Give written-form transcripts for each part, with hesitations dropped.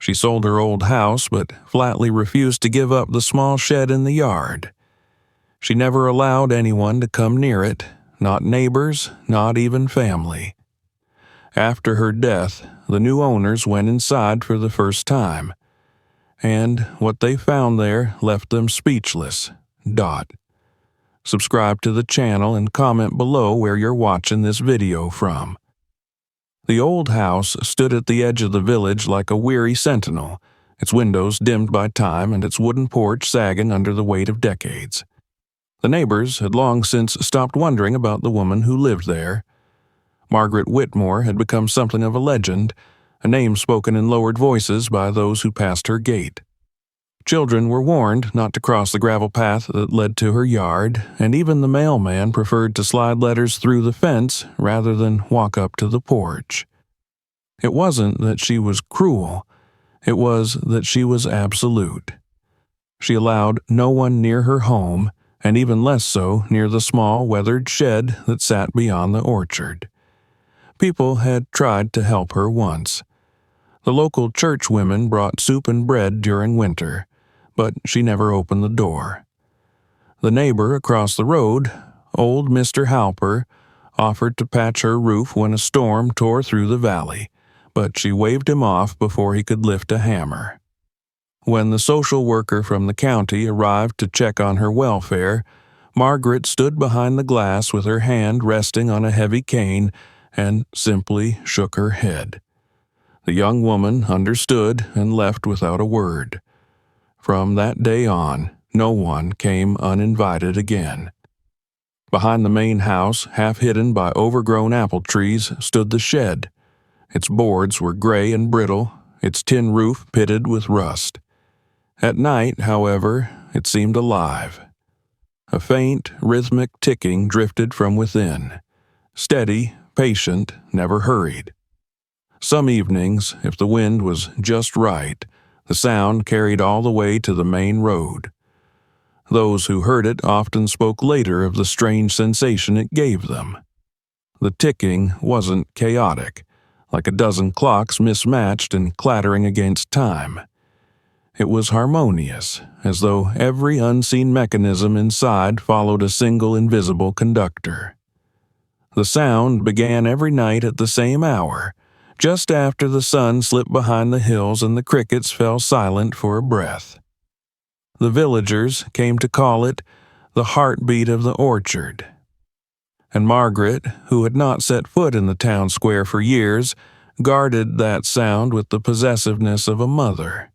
She sold her old house, but flatly refused to give up the small shed in the yard. She never allowed anyone to come near it, not neighbors, not even family. After her death, the new owners went inside for the first time, and what they found there left them speechless. Subscribe to the channel and comment below where you're watching this video from. The old house stood at the edge of the village like a weary sentinel, its windows dimmed by time and its wooden porch sagging under the weight of decades. The neighbors had long since stopped wondering about the woman who lived there. Margaret Whitmore had become something of a legend, a name spoken in lowered voices by those who passed her gate. Children were warned not to cross the gravel path that led to her yard, and even the mailman preferred to slide letters through the fence rather than walk up to the porch. It wasn't that she was cruel, it was that she was absolute. She allowed no one near her home, and even less so near the small, weathered shed that sat beyond the orchard. People had tried to help her once. The local church women brought soup and bread during winter, but she never opened the door. The neighbor across the road, old Mr. Halper, offered to patch her roof when a storm tore through the valley, but she waved him off before he could lift a hammer. When the social worker from the county arrived to check on her welfare, Margaret stood behind the glass with her hand resting on a heavy cane and simply shook her head. The young woman understood and left without a word. From that day on, no one came uninvited again. Behind the main house, half hidden by overgrown apple trees, stood the shed. Its boards were gray and brittle, its tin roof pitted with rust. At night, however, it seemed alive. A faint, rhythmic ticking drifted from within. Steady, patient, never hurried. Some evenings, if the wind was just right, the sound carried all the way to the main road. Those who heard it often spoke later of the strange sensation it gave them. The ticking wasn't chaotic, like a dozen clocks mismatched and clattering against time. It was harmonious, as though every unseen mechanism inside followed a single invisible conductor. The sound began every night at the same hour, just after the sun slipped behind the hills and the crickets fell silent for a breath. The villagers came to call it the heartbeat of the orchard. And Margaret, who had not set foot in the town square for years, guarded that sound with the possessiveness of a mother.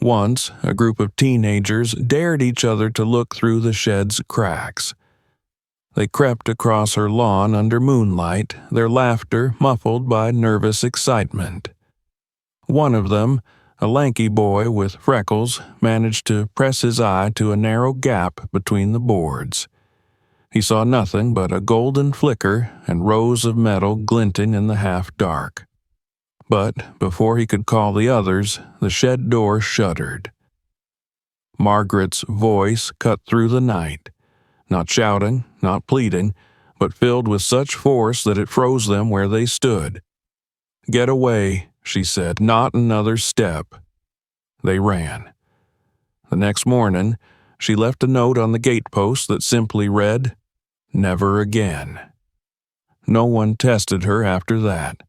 Once, a group of teenagers dared each other to look through the shed's cracks. They crept across her lawn under moonlight, their laughter muffled by nervous excitement. One of them, a lanky boy with freckles, managed to press his eye to a narrow gap between the boards. He saw nothing but a golden flicker and rows of metal glinting in the half-dark. But before he could call the others, the shed door shuddered. Margaret's voice cut through the night. Not shouting, not pleading, but filled with such force that it froze them where they stood. "Get away," she said, "not another step." They ran. The next morning, she left a note on the gatepost that simply read, "Never again." No one tested her after that.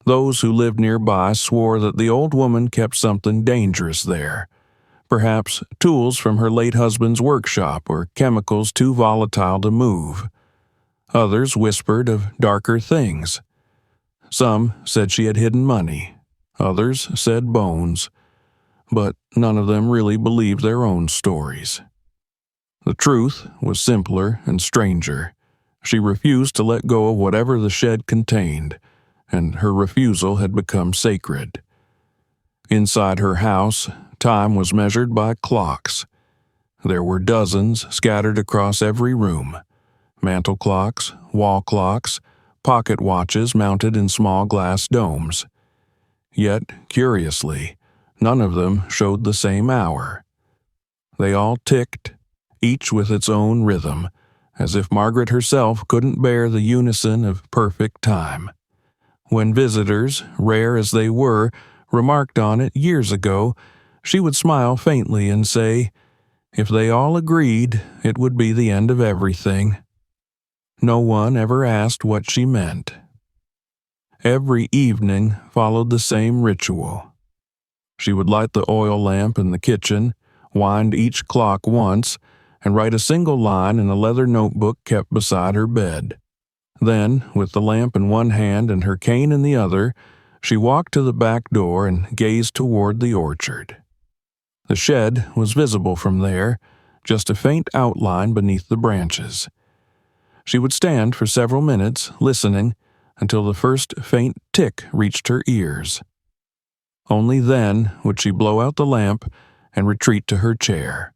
Those who lived nearby swore that the old woman kept something dangerous there. Perhaps tools from her late husband's workshop or chemicals too volatile to move. Others whispered of darker things. Some said she had hidden money. Others said bones. But none of them really believed their own stories. The truth was simpler and stranger. She refused to let go of whatever the shed contained, and her refusal had become sacred. Inside her house, time was measured by clocks. There were dozens scattered across every room. Mantel clocks, wall clocks, pocket watches mounted in small glass domes. Yet, curiously, none of them showed the same hour. They all ticked, each with its own rhythm, as if Margaret herself couldn't bear the unison of perfect time. When visitors, rare as they were, remarked on it years ago, she would smile faintly and say, if they all agreed, it would be the end of everything. No one ever asked what she meant. Every evening followed the same ritual. She would light the oil lamp in the kitchen, wind each clock once, and write a single line in a leather notebook kept beside her bed. Then, with the lamp in one hand and her cane in the other, she walked to the back door and gazed toward the orchard. The shed was visible from there, just a faint outline beneath the branches. She would stand for several minutes, listening, until the first faint tick reached her ears. Only then would she blow out the lamp and retreat to her chair.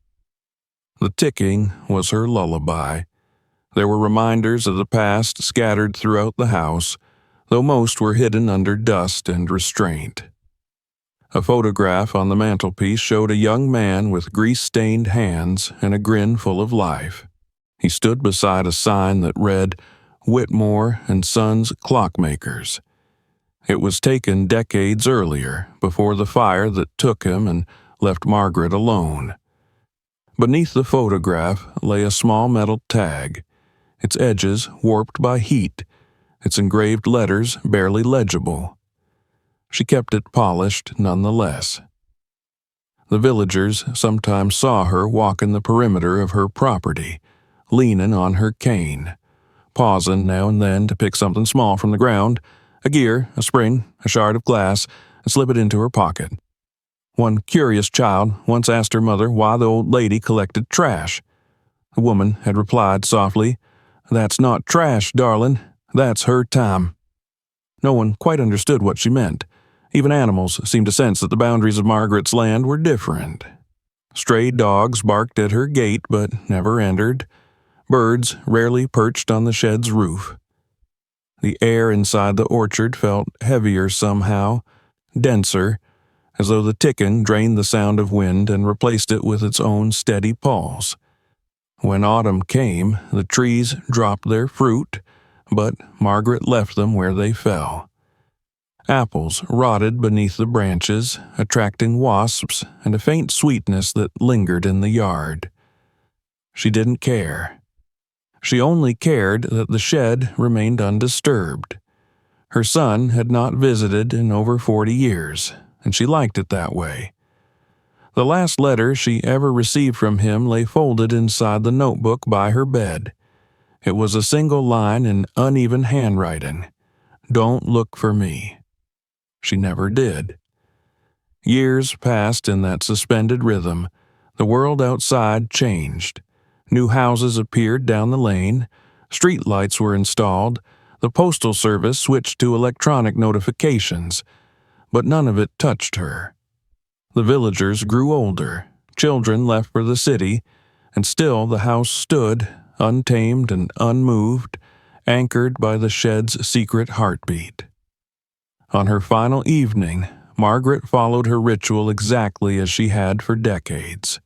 The ticking was her lullaby. There were reminders of the past scattered throughout the house, though most were hidden under dust and restraint. A photograph on the mantelpiece showed a young man with grease-stained hands and a grin full of life. He stood beside a sign that read, Whitmore and Sons Clockmakers. It was taken decades earlier, before the fire that took him and left Margaret alone. Beneath the photograph lay a small metal tag, its edges warped by heat, its engraved letters barely legible. She kept it polished nonetheless. The villagers sometimes saw her walking the perimeter of her property, leaning on her cane, pausing now and then to pick something small from the ground, a gear, a spring, a shard of glass, and slip it into her pocket. One curious child once asked her mother why the old lady collected trash. The woman had replied softly, "That's not trash, darling. That's her time." No one quite understood what she meant. Even animals seemed to sense that the boundaries of Margaret's land were different. Stray dogs barked at her gate but never entered. Birds rarely perched on the shed's roof. The air inside the orchard felt heavier somehow, denser, as though the ticking drained the sound of wind and replaced it with its own steady pulse. When autumn came, the trees dropped their fruit, but Margaret left them where they fell. Apples rotted beneath the branches, attracting wasps and a faint sweetness that lingered in the yard. She didn't care. She only cared that the shed remained undisturbed. Her son had not visited in over 40 years, and she liked it that way. The last letter she ever received from him lay folded inside the notebook by her bed. It was a single line in uneven handwriting. "Don't look for me." She never did. Years passed in that suspended rhythm. The world outside changed. New houses appeared down the lane. Street lights were installed. The postal service switched to electronic notifications. But none of it touched her. The villagers grew older. Children left for the city. And still the house stood, untamed and unmoved, anchored by the shed's secret heartbeat. On her final evening, Margaret followed her ritual exactly as she had for decades.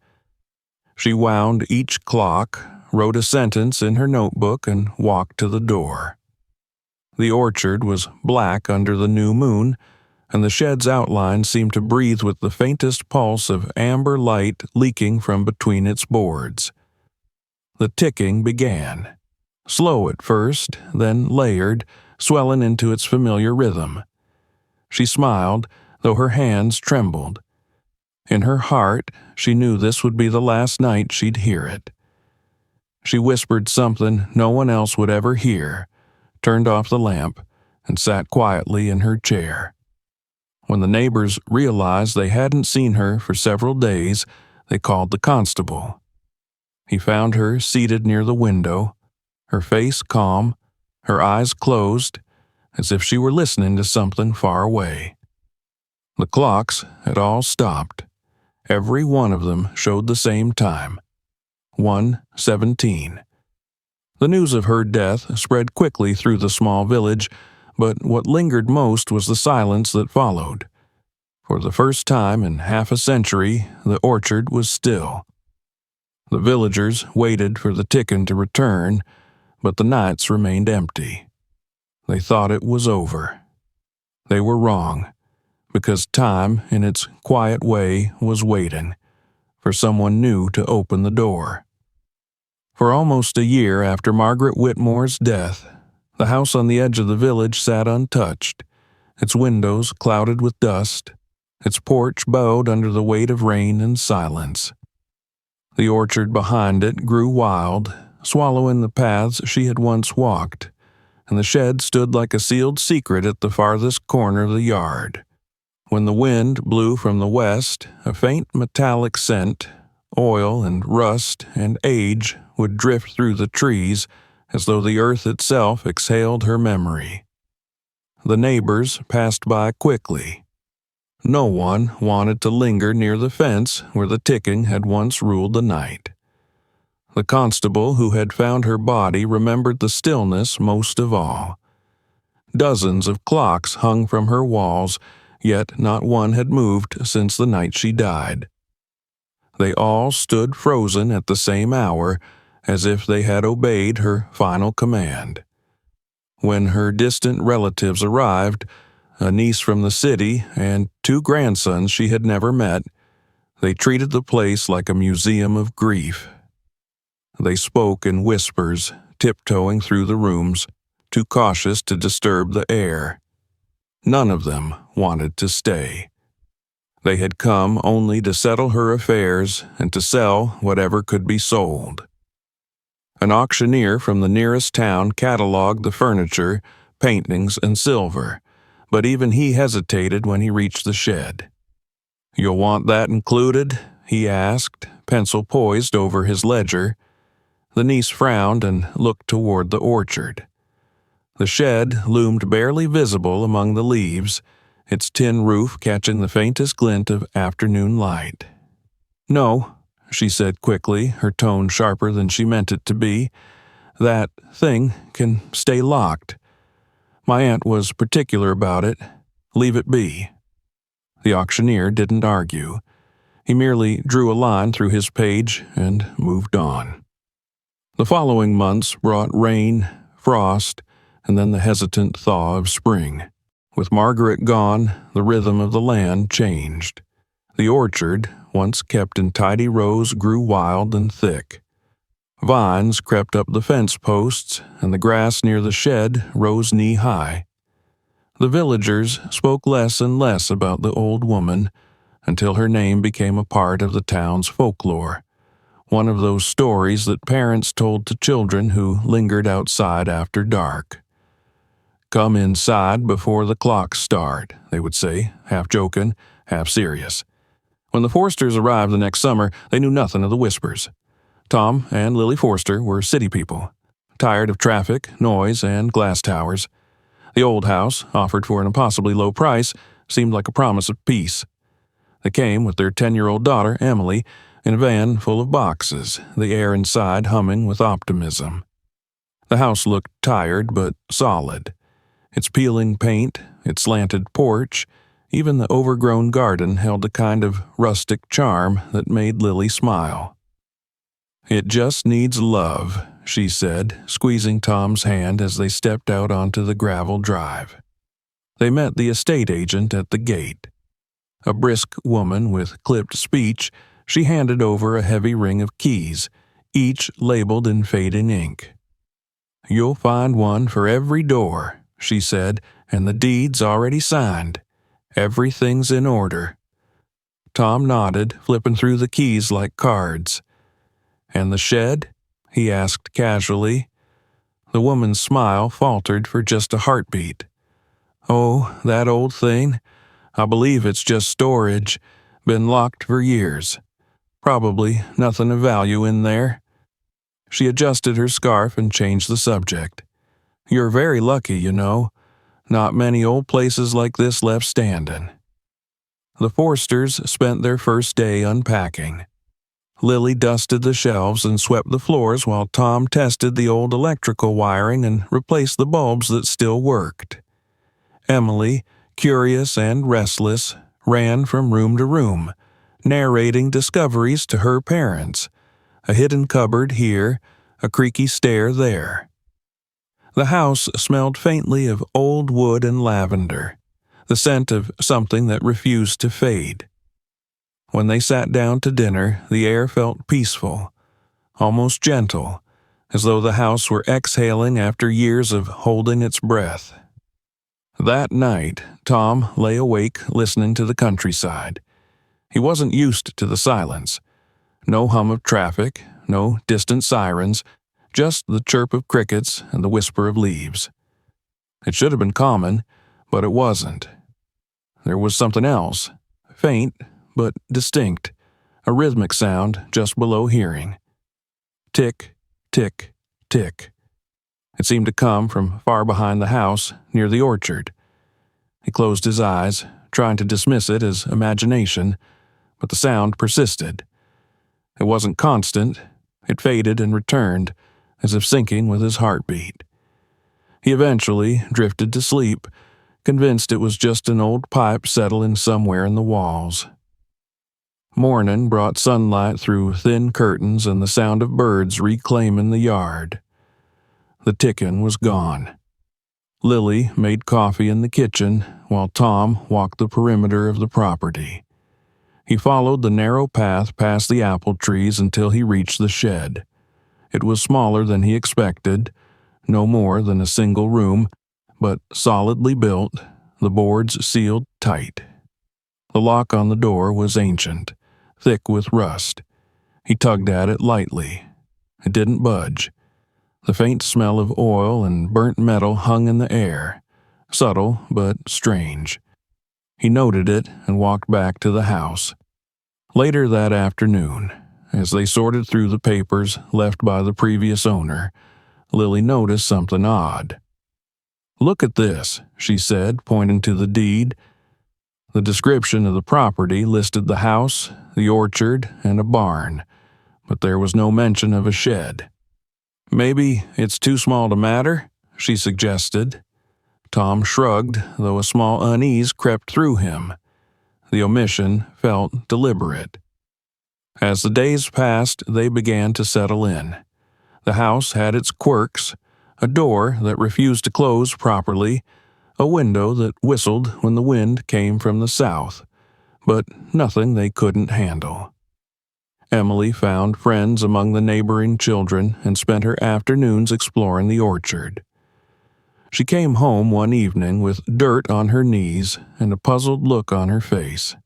She wound each clock, wrote a sentence in her notebook, and walked to the door. The orchard was black under the new moon, and the shed's outline seemed to breathe with the faintest pulse of amber light leaking from between its boards. The ticking began, slow at first, then layered, swelling into its familiar rhythm. She smiled, though her hands trembled. In her heart, she knew this would be the last night she'd hear it. She whispered something no one else would ever hear, turned off the lamp, and sat quietly in her chair. When the neighbors realized they hadn't seen her for several days, they called the constable. He found her seated near the window, her face calm, her eyes closed, as if she were listening to something far away. The clocks had all stopped. Every one of them showed the same time, 1:17. The news of her death spread quickly through the small village, but what lingered most was the silence that followed. For the first time in half a century, the orchard was still. The villagers waited for the ticking to return, but the nights remained empty. They thought it was over. They were wrong. because time, in its quiet way, was waiting for someone new to open the door. For almost a year after Margaret Whitmore's death, the house on the edge of the village sat untouched, its windows clouded with dust, its porch bowed under the weight of rain and silence. The orchard behind it grew wild, swallowing the paths she had once walked, and the shed stood like a sealed secret at the farthest corner of the yard. When the wind blew from the west, a faint metallic scent, oil and rust and age, would drift through the trees as though the earth itself exhaled her memory. The neighbors passed by quickly. No one wanted to linger near the fence where the ticking had once ruled the night. The constable who had found her body remembered the stillness most of all. Dozens of clocks hung from her walls, yet not one had moved since the night she died. They all stood frozen at the same hour, as if they had obeyed her final command. When her distant relatives arrived, a niece from the city and 2 grandsons she had never met, they treated the place like a museum of grief. They spoke in whispers, tiptoeing through the rooms, too cautious to disturb the air. None of them wanted to stay. They had come only to settle her affairs and to sell whatever could be sold. An auctioneer from the nearest town catalogued the furniture, paintings, and silver, but even he hesitated when he reached the shed. "You'll want that included?" he asked, pencil poised over his ledger. The niece frowned and looked toward the orchard. The shed loomed barely visible among the leaves, its tin roof catching the faintest glint of afternoon light. "No," she said quickly, her tone sharper than she meant it to be. "That thing can stay locked. My aunt was particular about it. Leave it be." The auctioneer didn't argue. He merely drew a line through his page and moved on. The following months brought rain, frost, and then the hesitant thaw of spring. With Margaret gone, the rhythm of the land changed. The orchard, once kept in tidy rows, grew wild and thick. Vines crept up the fence posts, and the grass near the shed rose knee-high. The villagers spoke less and less about the old woman, until her name became a part of the town's folklore, one of those stories that parents told to children who lingered outside after dark. "Come inside before the clocks start," they would say, half joking, half serious. When the Forsters arrived the next summer, they knew nothing of the whispers. Tom and Lily Forster were city people, tired of traffic, noise, and glass towers. The old house, offered for an impossibly low price, seemed like a promise of peace. They came with their 10-year-old daughter, Emily, in a van full of boxes, the air inside humming with optimism. The house looked tired but solid. Its peeling paint, its slanted porch, even the overgrown garden held a kind of rustic charm that made Lily smile. "It just needs love," she said, squeezing Tom's hand as they stepped out onto the gravel drive. They met the estate agent at the gate. A brisk woman with clipped speech, she handed over a heavy ring of keys, each labeled in fading ink. "You'll find one for every door," she said, "and the deed's already signed. Everything's in order." Tom nodded, flipping through the keys like cards. "And the shed?" he asked casually. The woman's smile faltered for just a heartbeat. "Oh, that old thing? I believe it's just storage. Been locked for years. Probably nothing of value in there." She adjusted her scarf and changed the subject. "You're very lucky, you know. Not many old places like this left standing." The Forsters spent their first day unpacking. Lily dusted the shelves and swept the floors while Tom tested the old electrical wiring and replaced the bulbs that still worked. Emily, curious and restless, ran from room to room, narrating discoveries to her parents, a hidden cupboard here, a creaky stair there. The house smelled faintly of old wood and lavender. the scent of something that refused to fade. When they sat down to dinner, the air felt peaceful, almost gentle, as though the house were exhaling after years of holding its breath. That night, Tom lay awake listening to the countryside. He wasn't used to the silence. No hum of traffic, no distant sirens, just the chirp of crickets and the whisper of leaves. It should have been common, but it wasn't. There was something else, faint but distinct, a rhythmic sound just below hearing. Tick, tick, tick. It seemed to come from far behind the house, near the orchard. He closed his eyes, trying to dismiss it as imagination, but the sound persisted. It wasn't constant. It faded and returned, as if syncing with his heartbeat. He eventually drifted to sleep, convinced it was just an old pipe settling somewhere in the walls. Morning brought sunlight through thin curtains and the sound of birds reclaiming the yard. The ticking was gone. Lily made coffee in the kitchen while Tom walked the perimeter of the property. He followed the narrow path past the apple trees until he reached the shed. It was smaller than he expected, no more than a single room, but solidly built, the boards sealed tight. The lock on the door was ancient, thick with rust. He tugged at it lightly. It didn't budge. The faint smell of oil and burnt metal hung in the air, subtle but strange. He noted it and walked back to the house. Later that afternoon, as they sorted through the papers left by the previous owner, Lily noticed something odd. "Look at this," she said, pointing to the deed. The description of the property listed the house, the orchard, and a barn, but there was no mention of a shed. "Maybe it's too small to matter," she suggested. Tom shrugged, though a small unease crept through him. The omission felt deliberate. As the days passed, they began to settle in. The house had its quirks, a door that refused to close properly, a window that whistled when the wind came from the south, but nothing they couldn't handle. Emily found friends among the neighboring children and spent her afternoons exploring the orchard. She came home one evening with dirt on her knees and a puzzled look on her face.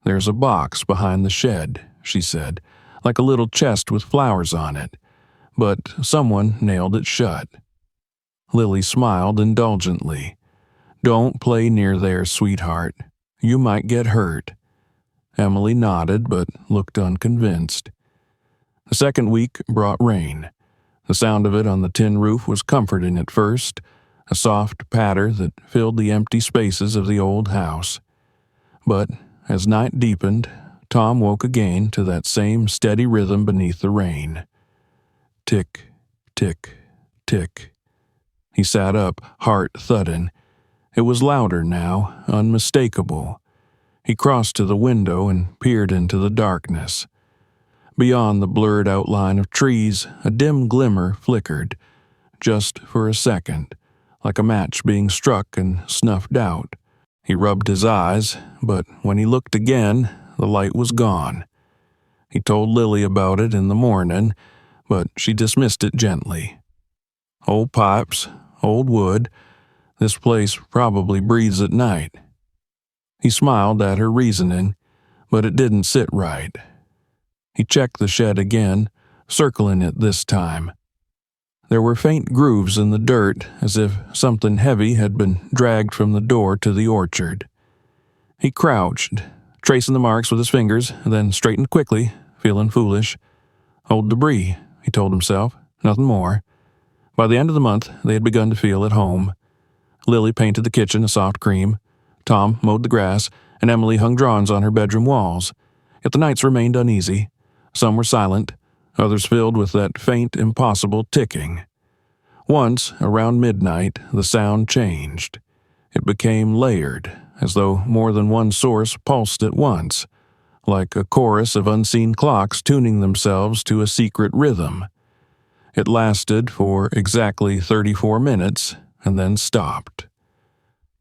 "There's a box behind the shed," she said, "like a little chest with flowers on it, but someone nailed it shut." Lily smiled indulgently. "Don't play near there, sweetheart. You might get hurt." Emily nodded but looked unconvinced. The second week brought rain. The sound of it on the tin roof was comforting at first, a soft patter that filled the empty spaces of the old house. But as night deepened, Tom woke again to that same steady rhythm beneath the rain. Tick, tick, tick. He sat up, heart thudding. It was louder now, unmistakable. He crossed to the window and peered into the darkness. Beyond the blurred outline of trees, a dim glimmer flickered, just for a second, like a match being struck and snuffed out. He rubbed his eyes, but when he looked again, the light was gone. He told Lily about it in the morning, but she dismissed it gently. "Old pipes, old wood. This place probably breathes at night." He smiled at her reasoning, but it didn't sit right. He checked the shed again, circling it this time. There were faint grooves in the dirt, as if something heavy had been dragged from the door to the orchard. He crouched, tracing the marks with his fingers, then straightened quickly, feeling foolish. Old debris, he told himself, nothing more. By the end of the month, they had begun to feel at home. Lily painted the kitchen a soft cream, Tom mowed the grass, and Emily hung drawings on her bedroom walls. Yet the nights remained uneasy. Some were silent, others filled with that faint, impossible ticking. Once, around midnight, the sound changed. It became layered, as though more than one source pulsed at once, like a chorus of unseen clocks tuning themselves to a secret rhythm. It lasted for exactly 34 minutes and then stopped.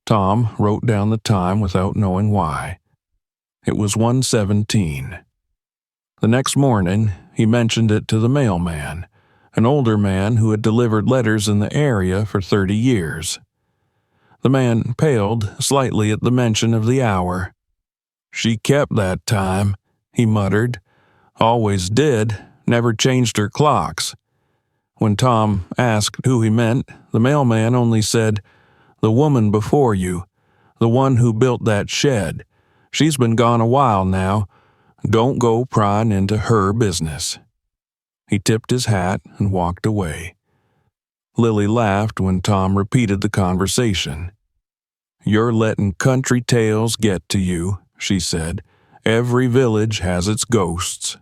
Tom wrote down the time without knowing why. It was 1:17. The next morning, he mentioned it to the mailman, an older man who had delivered letters in the area for 30 years. The man paled slightly at the mention of the hour. "She kept that time," he muttered. "Always did, never changed her clocks." When Tom asked who he meant, the mailman only said, "The woman before you, the one who built that shed. She's been gone a while now. Don't go prying into her business." He tipped his hat and walked away. Lily laughed when Tom repeated the conversation. "You're letting country tales get to you," she said. "Every village has its ghosts."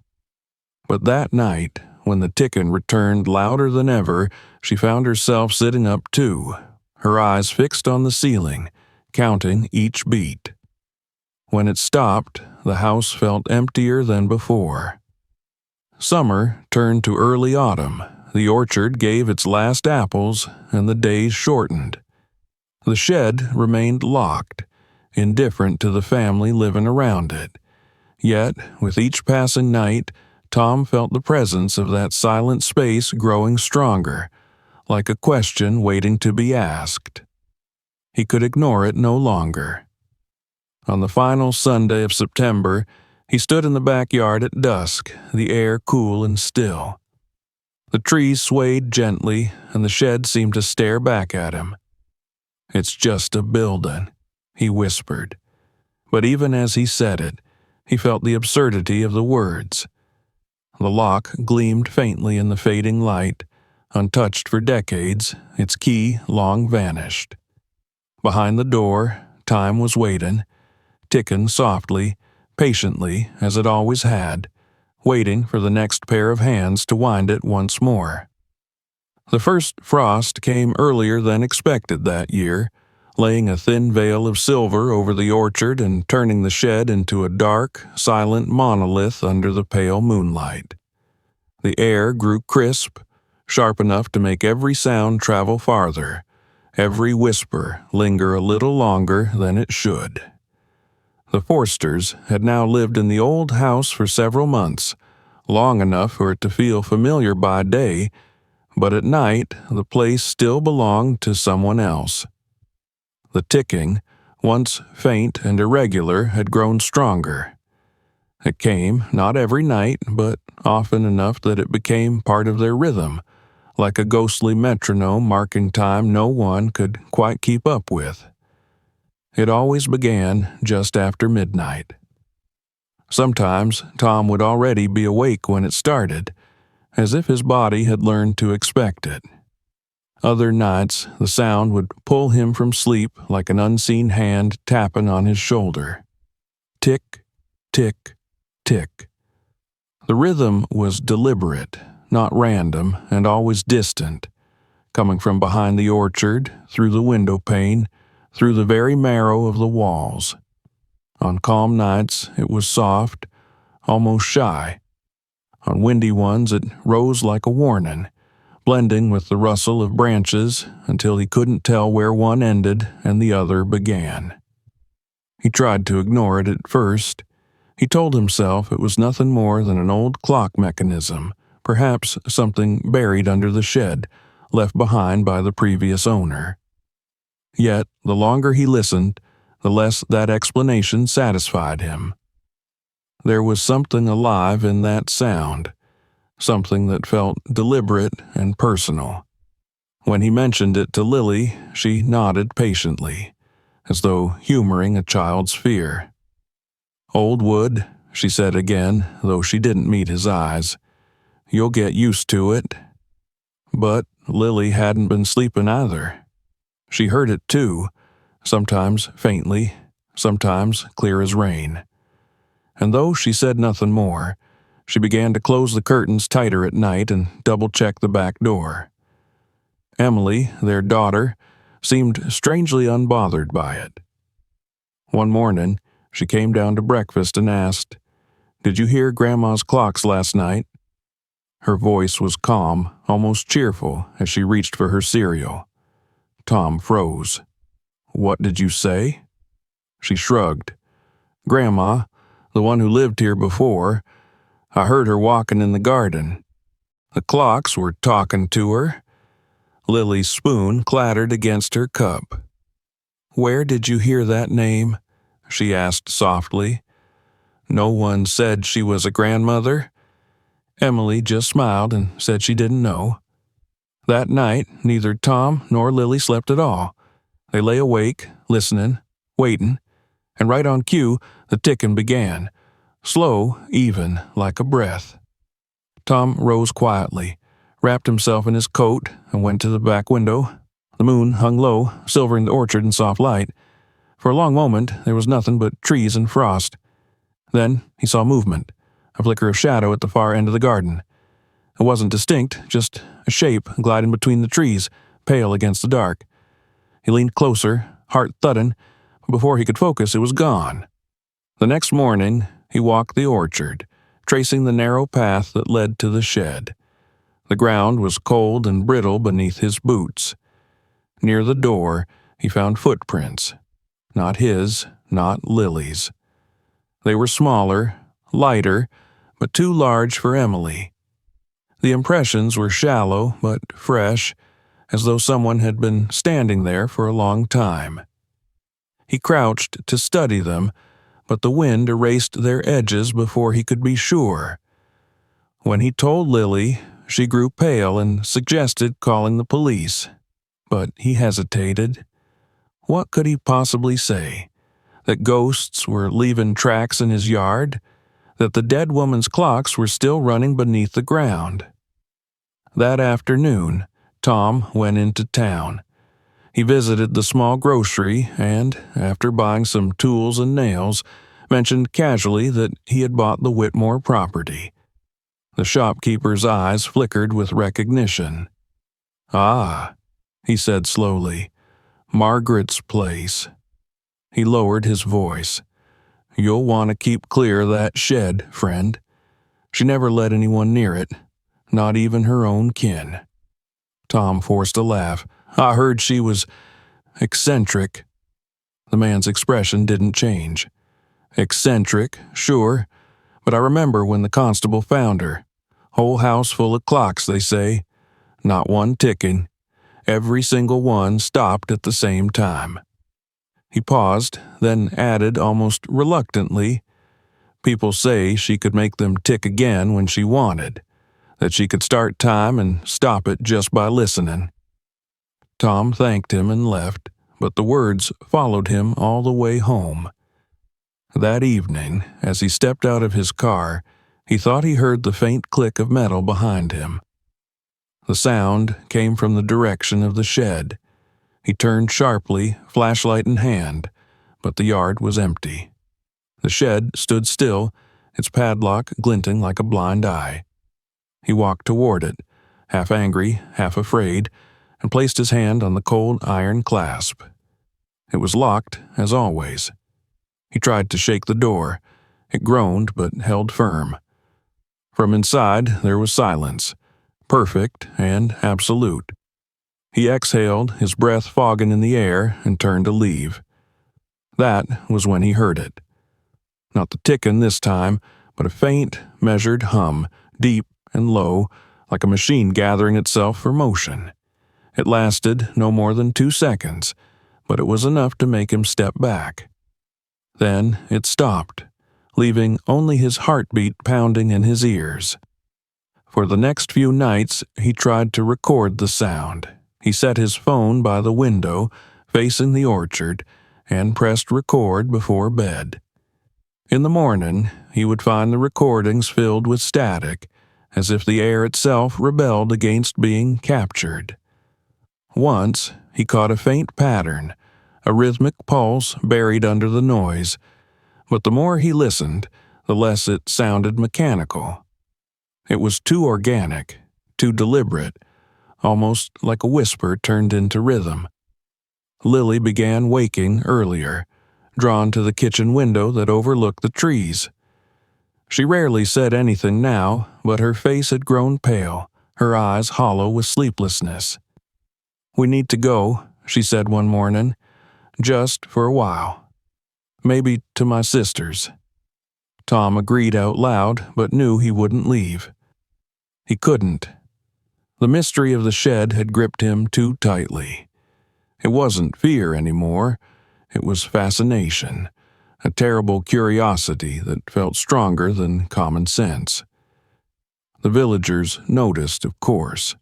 But that night, when the ticking returned louder than ever, she found herself sitting up too, her eyes fixed on the ceiling, counting each beat. When it stopped, the house felt emptier than before. Summer turned to early autumn, the orchard gave its last apples, and the days shortened. The shed remained locked, indifferent to the family living around it. Yet, with each passing night, Tom felt the presence of that silent space growing stronger, like a question waiting to be asked. He could ignore it no longer. On the final Sunday of September, he stood in the backyard at dusk, the air cool and still. The trees swayed gently, and the shed seemed to stare back at him. "It's just a building," he whispered. But even as he said it, he felt the absurdity of the words. The lock gleamed faintly in the fading light, untouched for decades, its key long vanished. Behind the door, time was waiting, ticking softly, patiently, as it always had, waiting for the next pair of hands to wind it once more. The first frost came earlier than expected that year, laying a thin veil of silver over the orchard and turning the shed into a dark, silent monolith under the pale moonlight. The air grew crisp, sharp enough to make every sound travel farther, every whisper linger a little longer than it should. The Forsters had now lived in the old house for several months, long enough for it to feel familiar by day, but at night the place still belonged to someone else. The ticking, once faint and irregular, had grown stronger. It came not every night, but often enough that it became part of their rhythm, like a ghostly metronome marking time no one could quite keep up with. It always began just after midnight. Sometimes Tom would already be awake when it started, as if his body had learned to expect it. Other nights, the sound would pull him from sleep like an unseen hand tapping on his shoulder. Tick, tick, tick. The rhythm was deliberate, not random, and always distant, coming from behind the orchard, through the window pane, through the very marrow of the walls. On calm nights, it was soft, almost shy. On windy ones, it rose like a warning, blending with the rustle of branches until he couldn't tell where one ended and the other began. He tried to ignore it at first. He told himself it was nothing more than an old clock mechanism, perhaps something buried under the shed, left behind by the previous owner. Yet, the longer he listened, the less that explanation satisfied him. There was something alive in that sound, something that felt deliberate and personal. When he mentioned it to Lily, she nodded patiently, as though humoring a child's fear. "Old wood," she said again, though she didn't meet his eyes. "You'll get used to it." But Lily hadn't been sleeping either. She heard it too, sometimes faintly, sometimes clear as rain. And though she said nothing more, she began to close the curtains tighter at night and double-check the back door. Emily, their daughter, seemed strangely unbothered by it. One morning, she came down to breakfast and asked, "Did you hear Grandma's clocks last night?" Her voice was calm, almost cheerful, as she reached for her cereal. Tom froze. What did you say? She shrugged. Grandma, the one who lived here before. I heard her walking in the garden. The clocks were talking to her. Lily's spoon clattered against her cup. Where did you hear that name? She asked softly. No one said she was a grandmother. Emily just smiled and said she didn't know. That night, neither Tom nor Lily slept at all. They lay awake, listening, waiting, and right on cue, the ticking began, slow, even, like a breath. Tom rose quietly, wrapped himself in his coat, and went to the back window. The moon hung low, silvering the orchard in soft light. For a long moment, there was nothing but trees and frost. Then he saw movement, a flicker of shadow at the far end of the garden. It wasn't distinct, just a shape gliding between the trees, pale against the dark. He leaned closer, heart thudding, but before he could focus, it was gone. The next morning, he walked the orchard, tracing the narrow path that led to the shed. The ground was cold and brittle beneath his boots. Near the door, he found footprints. Not his, not Lily's. They were smaller, lighter, but too large for Emily. The impressions were shallow but fresh, as though someone had been standing there for a long time. He crouched to study them, but the wind erased their edges before he could be sure. When he told Lily, she grew pale and suggested calling the police. But he hesitated. What could he possibly say? That ghosts were leaving tracks in his yard? That the dead woman's clocks were still running beneath the ground? That afternoon, Tom went into town. He visited the small grocery and, after buying some tools and nails, mentioned casually that he had bought the Whitmore property. The shopkeeper's eyes flickered with recognition. Ah, he said slowly, Margaret's place. He lowered his voice. You'll want to keep clear of that shed, friend. She never let anyone near it, not even her own kin. Tom forced a laugh. I heard she was eccentric. The man's expression didn't change. Eccentric, sure, but I remember when the constable found her. Whole house full of clocks, they say. Not one ticking. Every single one stopped at the same time. He paused, then added almost reluctantly, people say she could make them tick again when she wanted, that she could start time and stop it just by listening. Tom thanked him and left, but the words followed him all the way home. That evening, as he stepped out of his car, he thought he heard the faint click of metal behind him. The sound came from the direction of the shed. He turned sharply, flashlight in hand, but the yard was empty. The shed stood still, its padlock glinting like a blind eye. He walked toward it, half angry, half afraid, and placed his hand on the cold iron clasp. It was locked, as always. He tried to shake the door. It groaned but held firm. From inside there was silence, perfect and absolute. He exhaled, his breath fogging in the air, and turned to leave. That was when he heard it. Not the ticking this time, but a faint, measured hum, deep and low, like a machine gathering itself for motion. It lasted no more than 2 seconds, but it was enough to make him step back. Then it stopped, leaving only his heartbeat pounding in his ears. For the next few nights, he tried to record the sound. He set his phone by the window, facing the orchard, and pressed record before bed. In the morning, he would find the recordings filled with static, as if the air itself rebelled against being captured. Once, he caught a faint pattern, a rhythmic pulse buried under the noise, but the more he listened, the less it sounded mechanical. It was too organic, too deliberate, almost like a whisper turned into rhythm. Lily began waking earlier, drawn to the kitchen window that overlooked the trees. She rarely said anything now, but her face had grown pale, her eyes hollow with sleeplessness. "We need to go," she said one morning. Just for a while. Maybe to my sister's. Tom agreed out loud, but knew he wouldn't leave. He couldn't. The mystery of the shed had gripped him too tightly. It wasn't fear anymore. It was fascination, a terrible curiosity that felt stronger than common sense. The villagers noticed, of course.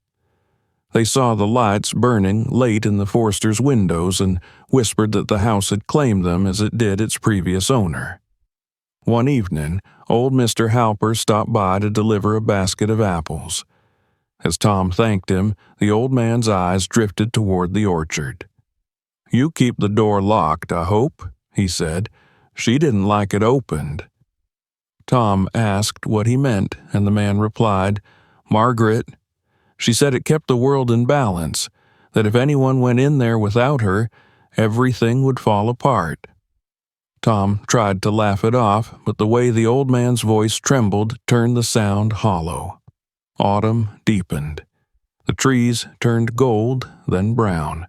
They saw the lights burning late in the Forsters' windows and whispered that the house had claimed them as it did its previous owner. One evening, old Mr. Halper stopped by to deliver a basket of apples. As Tom thanked him, the old man's eyes drifted toward the orchard. "You keep the door locked, I hope," he said. "She didn't like it opened." Tom asked what he meant, and the man replied, "Margaret. She said it kept the world in balance, that if anyone went in there without her, everything would fall apart." Tom tried to laugh it off, but the way the old man's voice trembled turned the sound hollow. Autumn deepened. The trees turned gold, then brown.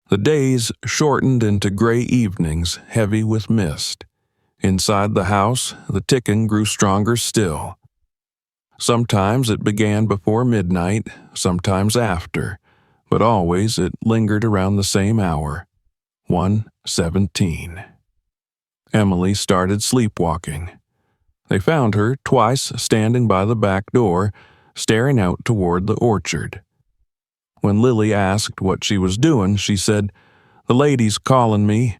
The days shortened into gray evenings, heavy with mist. Inside the house, the ticking grew stronger still. Sometimes it began before midnight, sometimes after, but always it lingered around the same hour, 1:17. Emily started sleepwalking. They found her twice standing by the back door, staring out toward the orchard. When Lily asked what she was doing, she said, "The lady's calling me.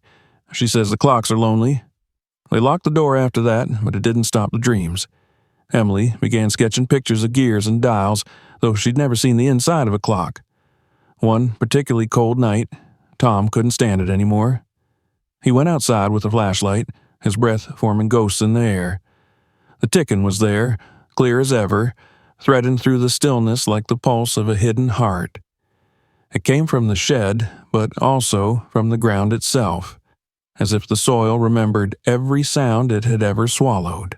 She says the clocks are lonely." They locked the door after that, but it didn't stop the dreams. Emily began sketching pictures of gears and dials, though she'd never seen the inside of a clock. One particularly cold night, Tom couldn't stand it anymore. He went outside with a flashlight, his breath forming ghosts in the air. The ticking was there, clear as ever, threading through the stillness like the pulse of a hidden heart. It came from the shed, but also from the ground itself, as if the soil remembered every sound it had ever swallowed.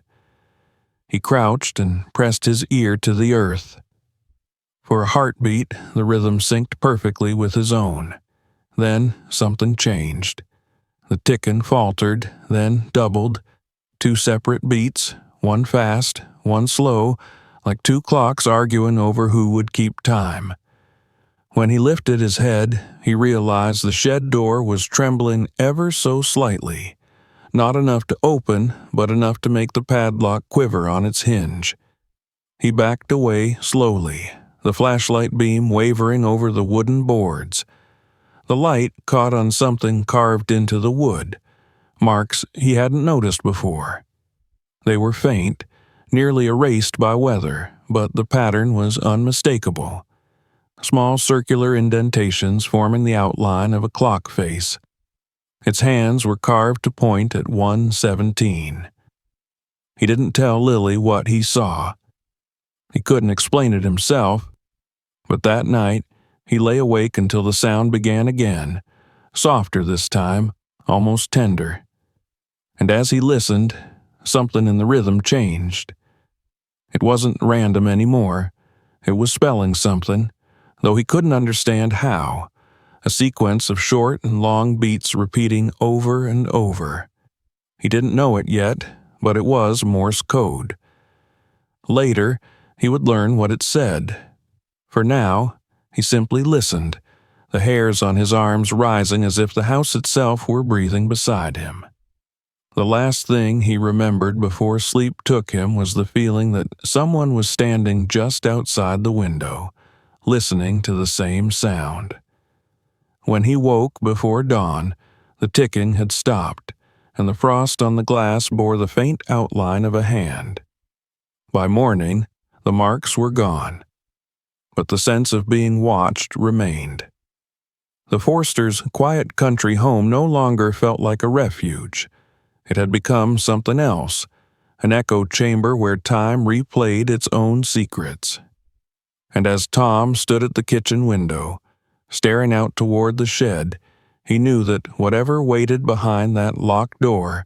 He crouched and pressed his ear to the earth. For a heartbeat, the rhythm synced perfectly with his own. Then something changed. The ticking faltered, then doubled. 2 separate beats, one fast, one slow, like 2 clocks arguing over who would keep time. When he lifted his head, he realized the shed door was trembling ever so slightly. Not enough to open, but enough to make the padlock quiver on its hinge. He backed away slowly, the flashlight beam wavering over the wooden boards. The light caught on something carved into the wood, marks he hadn't noticed before. They were faint, nearly erased by weather, but the pattern was unmistakable. Small circular indentations forming the outline of a clock face. Its hands were carved to point at 1:17. He didn't tell Lily what he saw. He couldn't explain it himself, but that night he lay awake until the sound began again, softer this time, almost tender. And as he listened, something in the rhythm changed. It wasn't random anymore. It was spelling something, though he couldn't understand how. A sequence of short and long beats repeating over and over. He didn't know it yet, but it was Morse code. Later, he would learn what it said. For now, he simply listened, the hairs on his arms rising as if the house itself were breathing beside him. The last thing he remembered before sleep took him was the feeling that someone was standing just outside the window, listening to the same sound. When he woke before dawn, the ticking had stopped, and the frost on the glass bore the faint outline of a hand. By morning, the marks were gone, but the sense of being watched remained. The Forsters' quiet country home no longer felt like a refuge. It had become something else, an echo chamber where time replayed its own secrets. And as Tom stood at the kitchen window, staring out toward the shed, he knew that whatever waited behind that locked door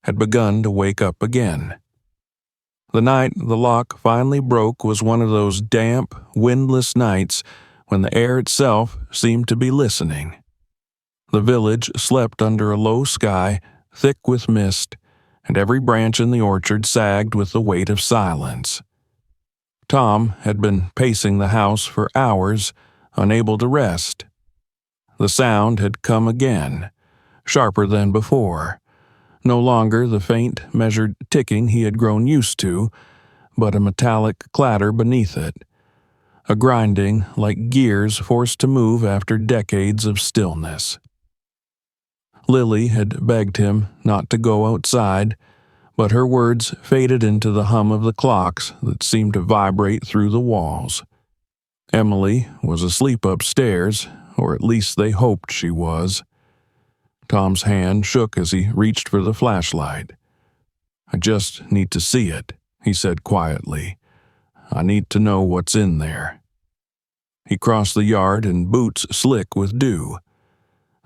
had begun to wake up again. The night the lock finally broke was one of those damp, windless nights when the air itself seemed to be listening. The village slept under a low sky, thick with mist, and every branch in the orchard sagged with the weight of silence. Tom had been pacing the house for hours, unable to rest. The sound had come again, sharper than before. No longer the faint, measured ticking he had grown used to, but a metallic clatter beneath it. A grinding like gears forced to move after decades of stillness. Lily had begged him not to go outside, but her words faded into the hum of the clocks that seemed to vibrate through the walls. Emily was asleep upstairs, or at least they hoped she was. Tom's hand shook as he reached for the flashlight. "I just need to see it," he said quietly. "I need to know what's in there." He crossed the yard in boots slick with dew.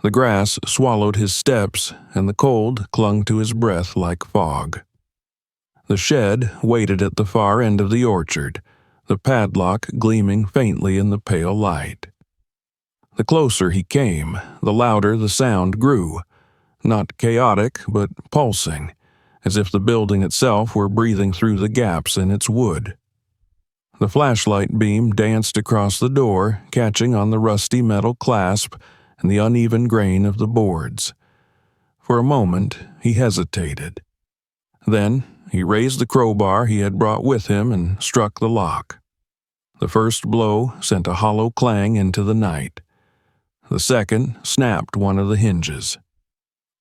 The grass swallowed his steps, and the cold clung to his breath like fog. The shed waited at the far end of the orchard, the padlock gleaming faintly in the pale light. The closer he came, the louder the sound grew, not chaotic but pulsing, as if the building itself were breathing through the gaps in its wood. The flashlight beam danced across the door, catching on the rusty metal clasp and the uneven grain of the boards. For a moment, he hesitated. Then, he raised the crowbar he had brought with him and struck the lock. The first blow sent a hollow clang into the night. The second snapped one of the hinges.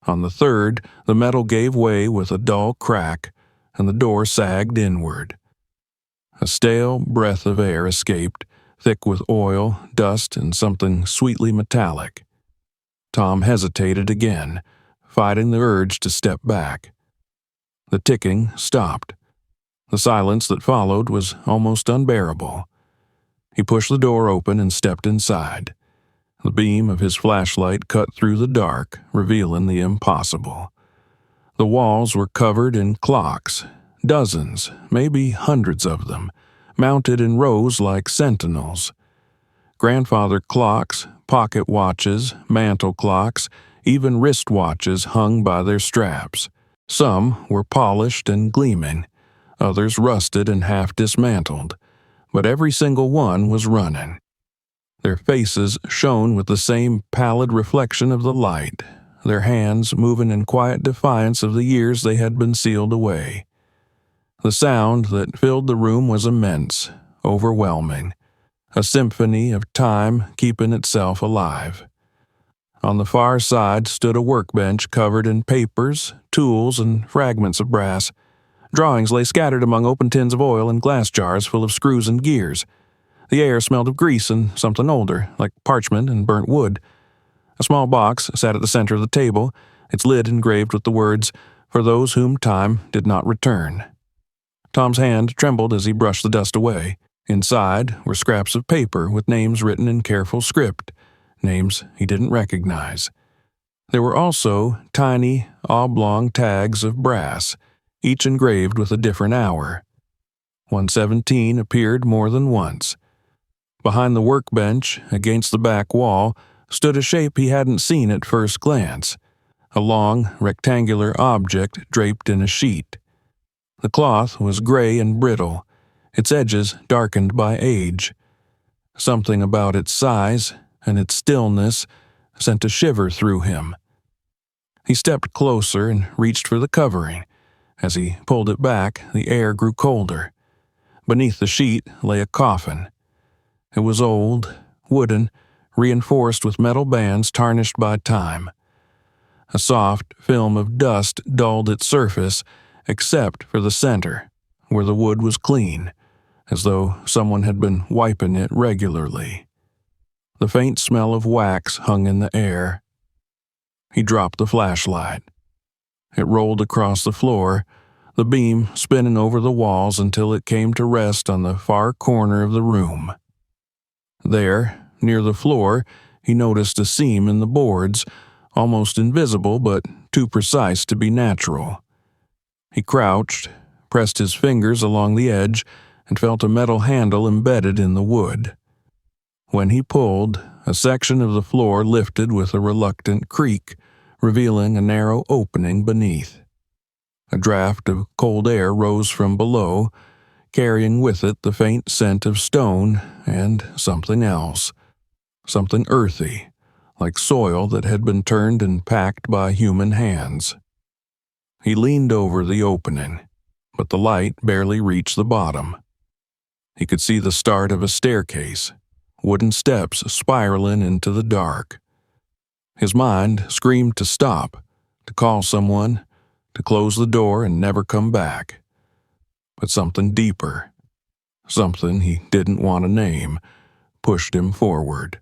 On the third, the metal gave way with a dull crack, and the door sagged inward. A stale breath of air escaped, thick with oil, dust, and something sweetly metallic. Tom hesitated again, fighting the urge to step back. The ticking stopped. The silence that followed was almost unbearable. He pushed the door open and stepped inside. The beam of his flashlight cut through the dark, revealing the impossible. The walls were covered in clocks, dozens, maybe hundreds of them, mounted in rows like sentinels. Grandfather clocks, pocket watches, mantle clocks, even wristwatches hung by their straps. Some were polished and gleaming, others rusted and half dismantled, but every single one was running. Their faces shone with the same pallid reflection of the light, their hands moving in quiet defiance of the years they had been sealed away. The sound that filled the room was immense, overwhelming, a symphony of time keeping itself alive. On the far side stood a workbench covered in papers, tools, and fragments of brass. Drawings lay scattered among open tins of oil and glass jars full of screws and gears. The air smelled of grease and something older, like parchment and burnt wood. A small box sat at the center of the table, its lid engraved with the words, "For those whom time did not return." Tom's hand trembled as he brushed the dust away. Inside were scraps of paper with names written in careful script, names he didn't recognize. There were also tiny, oblong tags of brass, each engraved with a different hour. 1:17 appeared more than once. Behind the workbench, against the back wall, stood a shape he hadn't seen at first glance, a long, rectangular object draped in a sheet. The cloth was gray and brittle, its edges darkened by age. Something about its size and its stillness sent a shiver through him. He stepped closer and reached for the covering. As he pulled it back, the air grew colder. Beneath the sheet lay a coffin. It was old, wooden, reinforced with metal bands tarnished by time. A soft film of dust dulled its surface, except for the center, where the wood was clean, as though someone had been wiping it regularly. The faint smell of wax hung in the air. He dropped the flashlight. It rolled across the floor, the beam spinning over the walls until it came to rest on the far corner of the room. There, near the floor, he noticed a seam in the boards, almost invisible but too precise to be natural. He crouched, pressed his fingers along the edge, and felt a metal handle embedded in the wood. When he pulled, a section of the floor lifted with a reluctant creak, revealing a narrow opening beneath. A draft of cold air rose from below, carrying with it the faint scent of stone and something else, something earthy, like soil that had been turned and packed by human hands. He leaned over the opening, but the light barely reached the bottom. He could see the start of a staircase, wooden steps spiraling into the dark. His mind screamed to stop, to call someone, to close the door and never come back. But something deeper, something he didn't want to name, pushed him forward.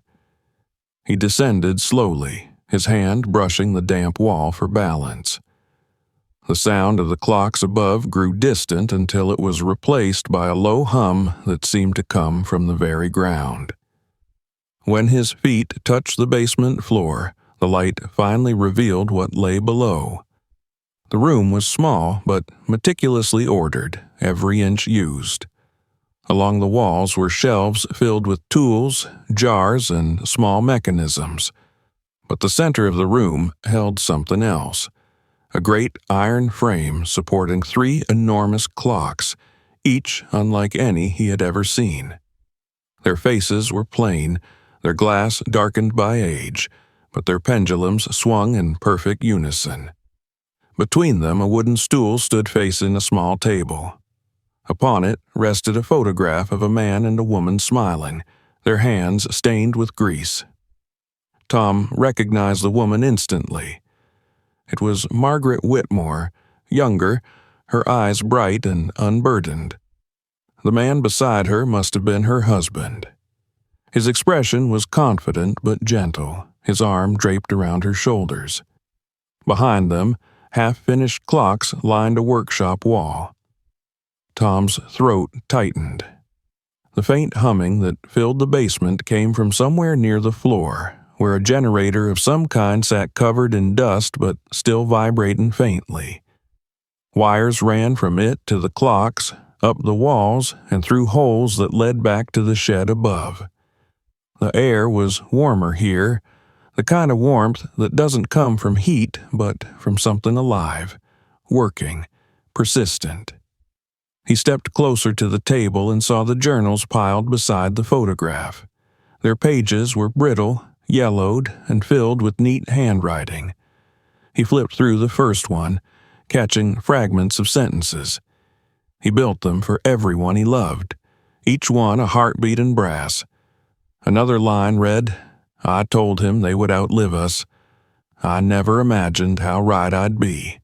He descended slowly, his hand brushing the damp wall for balance. The sound of the clocks above grew distant until it was replaced by a low hum that seemed to come from the very ground. When his feet touched the basement floor, the light finally revealed what lay below. The room was small, but meticulously ordered, every inch used. Along the walls were shelves filled with tools, jars, and small mechanisms. But the center of the room held something else. A great iron frame supporting 3 enormous clocks, each unlike any he had ever seen. Their faces were plain, their glass darkened by age, but their pendulums swung in perfect unison. Between them, a wooden stool stood facing a small table. Upon it rested a photograph of a man and a woman smiling, their hands stained with grease. Tom recognized the woman instantly. It was Margaret Whitmore, younger, her eyes bright and unburdened. The man beside her must have been her husband. His expression was confident but gentle, his arm draped around her shoulders. Behind them, half-finished clocks lined a workshop wall. Tom's throat tightened. The faint humming that filled the basement came from somewhere near the floor, where a generator of some kind sat covered in dust but still vibrating faintly. Wires ran from it to the clocks, up the walls, and through holes that led back to the shed above. The air was warmer here, the kind of warmth that doesn't come from heat but from something alive, working, persistent. He stepped closer to the table and saw the journals piled beside the photograph. Their pages were brittle, yellowed, and filled with neat handwriting. He flipped through the first one, catching fragments of sentences. He built them for everyone he loved, each one a heartbeat in brass. Another line read, "I told him they would outlive us. I never imagined how right I'd be."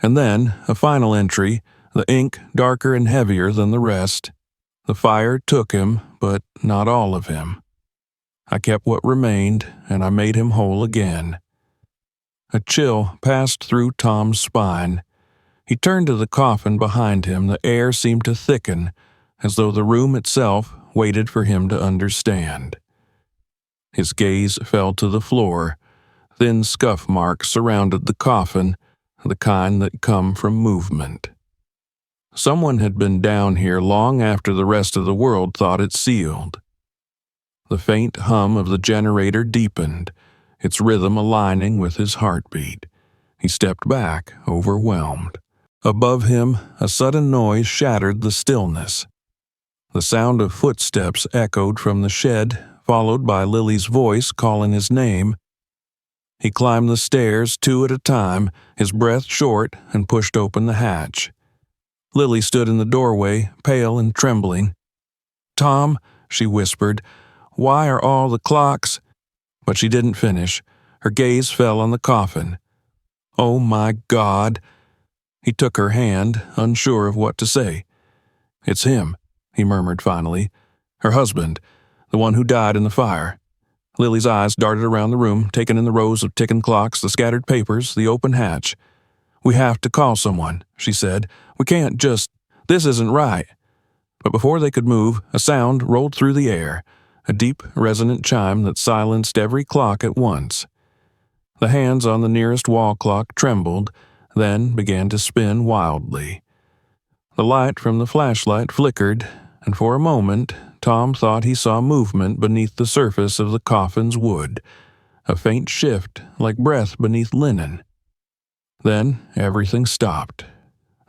And then a final entry, the ink darker and heavier than the rest. "The fire took him, but not all of him. I kept what remained, and I made him whole again." A chill passed through Tom's spine. He turned to the coffin behind him. The air seemed to thicken, as though the room itself waited for him to understand. His gaze fell to the floor. Thin scuff marks surrounded the coffin, the kind that come from movement. Someone had been down here long after the rest of the world thought it sealed. The faint hum of the generator deepened, its rhythm aligning with his heartbeat. He stepped back, overwhelmed. Above him, a sudden noise shattered the stillness. The sound of footsteps echoed from the shed, followed by Lily's voice calling his name. He climbed the stairs 2 at a time, his breath short, and pushed open the hatch. Lily stood in the doorway, pale and trembling. "Tom," she whispered, "why are all the clocks—" But she didn't finish. Her gaze fell on the coffin. "Oh my God!" He took her hand, unsure of what to say. "It's him," he murmured finally. "Her husband, the one who died in the fire." Lily's eyes darted around the room, taking in the rows of ticking clocks, the scattered papers, the open hatch. "We have to call someone," she said. "We can't just— This isn't right." But before they could move, a sound rolled through the air, a deep, resonant chime that silenced every clock at once. The hands on the nearest wall clock trembled, then began to spin wildly. The light from the flashlight flickered, and for a moment Tom thought he saw movement beneath the surface of the coffin's wood, a faint shift like breath beneath linen. Then everything stopped.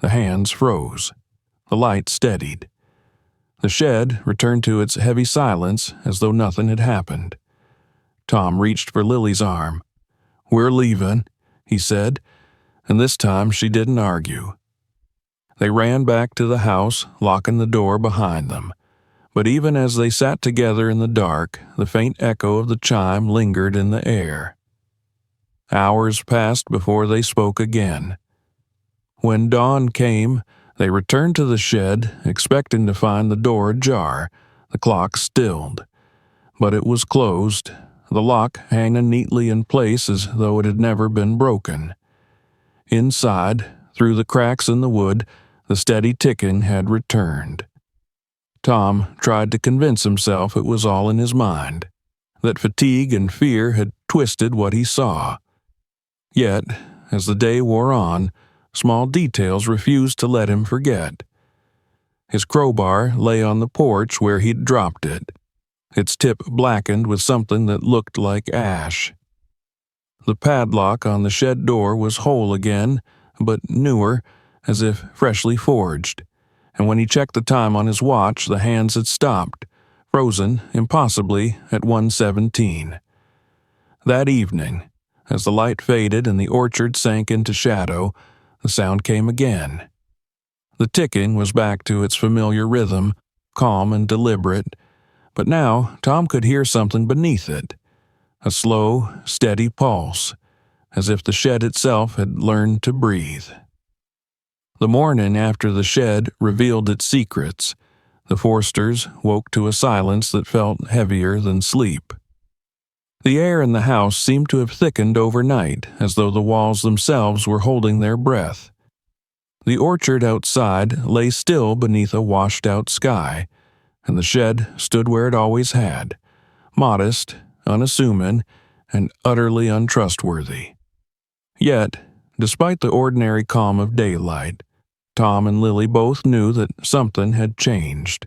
The hands froze. The light steadied. The shed returned to its heavy silence as though nothing had happened. Tom reached for Lily's arm. "We're leaving," he said, and this time she didn't argue. They ran back to the house, locking the door behind them. But even as they sat together in the dark, the faint echo of the chime lingered in the air. Hours passed before they spoke again. When dawn came, they returned to the shed, expecting to find the door ajar, the clock stilled. But it was closed, the lock hanging neatly in place as though it had never been broken. Inside, through the cracks in the wood, the steady ticking had returned. Tom tried to convince himself it was all in his mind, that fatigue and fear had twisted what he saw. Yet, as the day wore on, small details refused to let him forget. His crowbar lay on the porch where he'd dropped it, its tip blackened with something that looked like ash. The padlock on the shed door was whole again, but newer, as if freshly forged, and when he checked the time on his watch, the hands had stopped, frozen impossibly at 1:17. That evening, as the light faded and the orchard sank into shadow, the sound came again. The ticking was back to its familiar rhythm, calm and deliberate, but now Tom could hear something beneath it, a slow, steady pulse, as if the shed itself had learned to breathe. The morning after the shed revealed its secrets, the Forsters woke to a silence that felt heavier than sleep. The air in the house seemed to have thickened overnight, as though the walls themselves were holding their breath. The orchard outside lay still beneath a washed-out sky, and the shed stood where it always had, modest, unassuming, and utterly untrustworthy. Yet, despite the ordinary calm of daylight, Tom and Lily both knew that something had changed.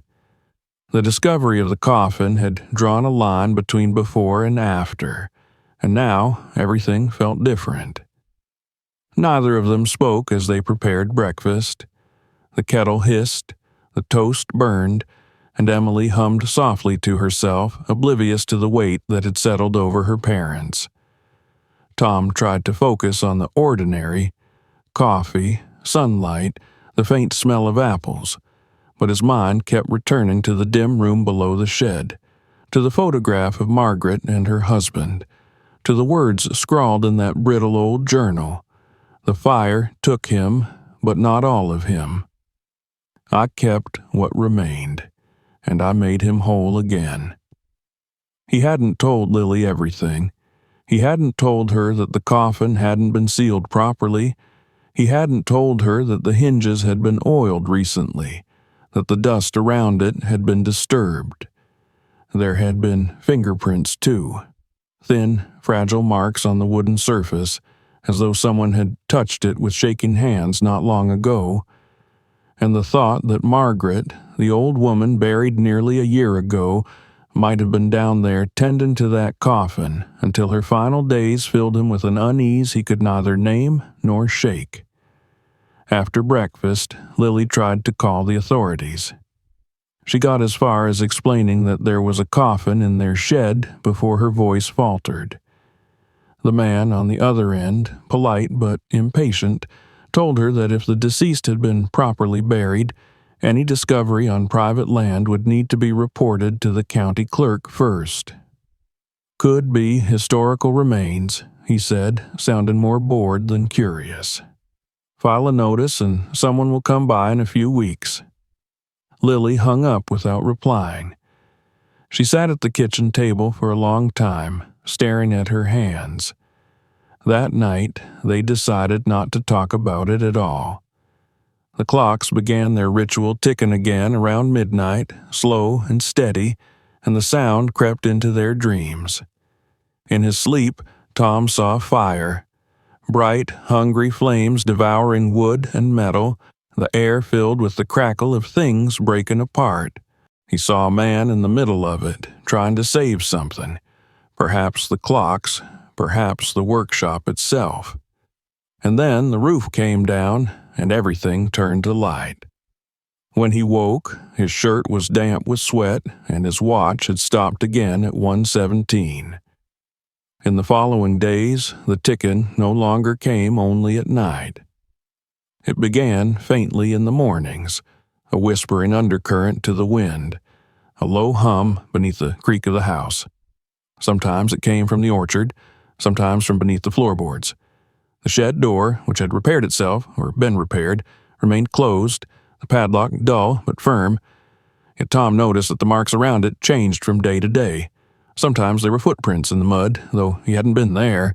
The discovery of the coffin had drawn a line between before and after, and now everything felt different. Neither of them spoke as they prepared breakfast. The kettle hissed, the toast burned, and Emily hummed softly to herself, oblivious to the weight that had settled over her parents. Tom tried to focus on the ordinary: coffee, sunlight, the faint smell of apples, but his mind kept returning to the dim room below the shed, to the photograph of Margaret and her husband, to the words scrawled in that brittle old journal. The fire took him, but not all of him. I kept what remained, and I made him whole again. He hadn't told Lily everything. He hadn't told her that the coffin hadn't been sealed properly. He hadn't told her that the hinges had been oiled recently, that the dust around it had been disturbed. There had been fingerprints, too, thin, fragile marks on the wooden surface, as though someone had touched it with shaking hands not long ago, and the thought that Margaret, the old woman buried nearly a year ago, might have been down there tending to that coffin until her final days filled him with an unease he could neither name nor shake. After breakfast, Lily tried to call the authorities. She got as far as explaining that there was a coffin in their shed before her voice faltered. The man on the other end, polite but impatient, told her that if the deceased had been properly buried, any discovery on private land would need to be reported to the county clerk first. Could be historical remains, he said, sounding more bored than curious. File a notice and someone will come by in a few weeks. Lily hung up without replying. She sat at the kitchen table for a long time, staring at her hands. That night, they decided not to talk about it at all. The clocks began their ritual ticking again around midnight, slow and steady, and the sound crept into their dreams. In his sleep, Tom saw fire. Bright, hungry flames devouring wood and metal, the air filled with the crackle of things breaking apart. He saw a man in the middle of it, trying to save something. Perhaps the clocks, perhaps the workshop itself. And then the roof came down, and everything turned to light. When he woke, his shirt was damp with sweat, and his watch had stopped again at 1:17. In the following days, the ticking no longer came only at night. It began faintly in the mornings, a whispering undercurrent to the wind, a low hum beneath the creak of the house. Sometimes it came from the orchard, sometimes from beneath the floorboards. The shed door, which had repaired itself, or been repaired, remained closed, the padlock dull but firm. Yet Tom noticed that the marks around it changed from day to day. Sometimes there were footprints in the mud, though he hadn't been there.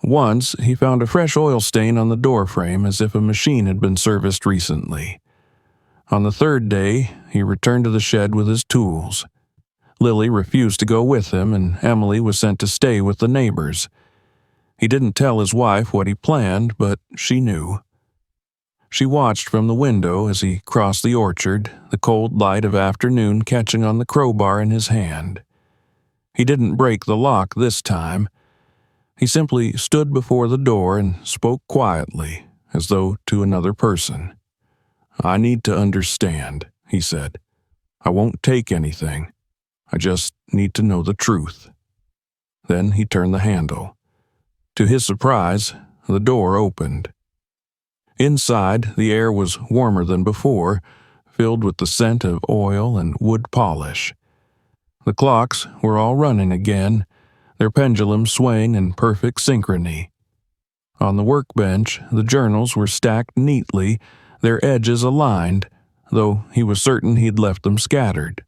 Once he found a fresh oil stain on the door frame, as if a machine had been serviced recently. On the third day, he returned to the shed with his tools. Lily refused to go with him, and Emily was sent to stay with the neighbors. He didn't tell his wife what he planned, but she knew. She watched from the window as he crossed the orchard, the cold light of afternoon catching on the crowbar in his hand. He didn't break the lock this time. He simply stood before the door and spoke quietly, as though to another person. "I need to understand," he said. "I won't take anything. I just need to know the truth." Then he turned the handle. To his surprise, the door opened. Inside, the air was warmer than before, filled with the scent of oil and wood polish. The clocks were all running again, their pendulums swaying in perfect synchrony. On the workbench, the journals were stacked neatly, their edges aligned, though he was certain he'd left them scattered.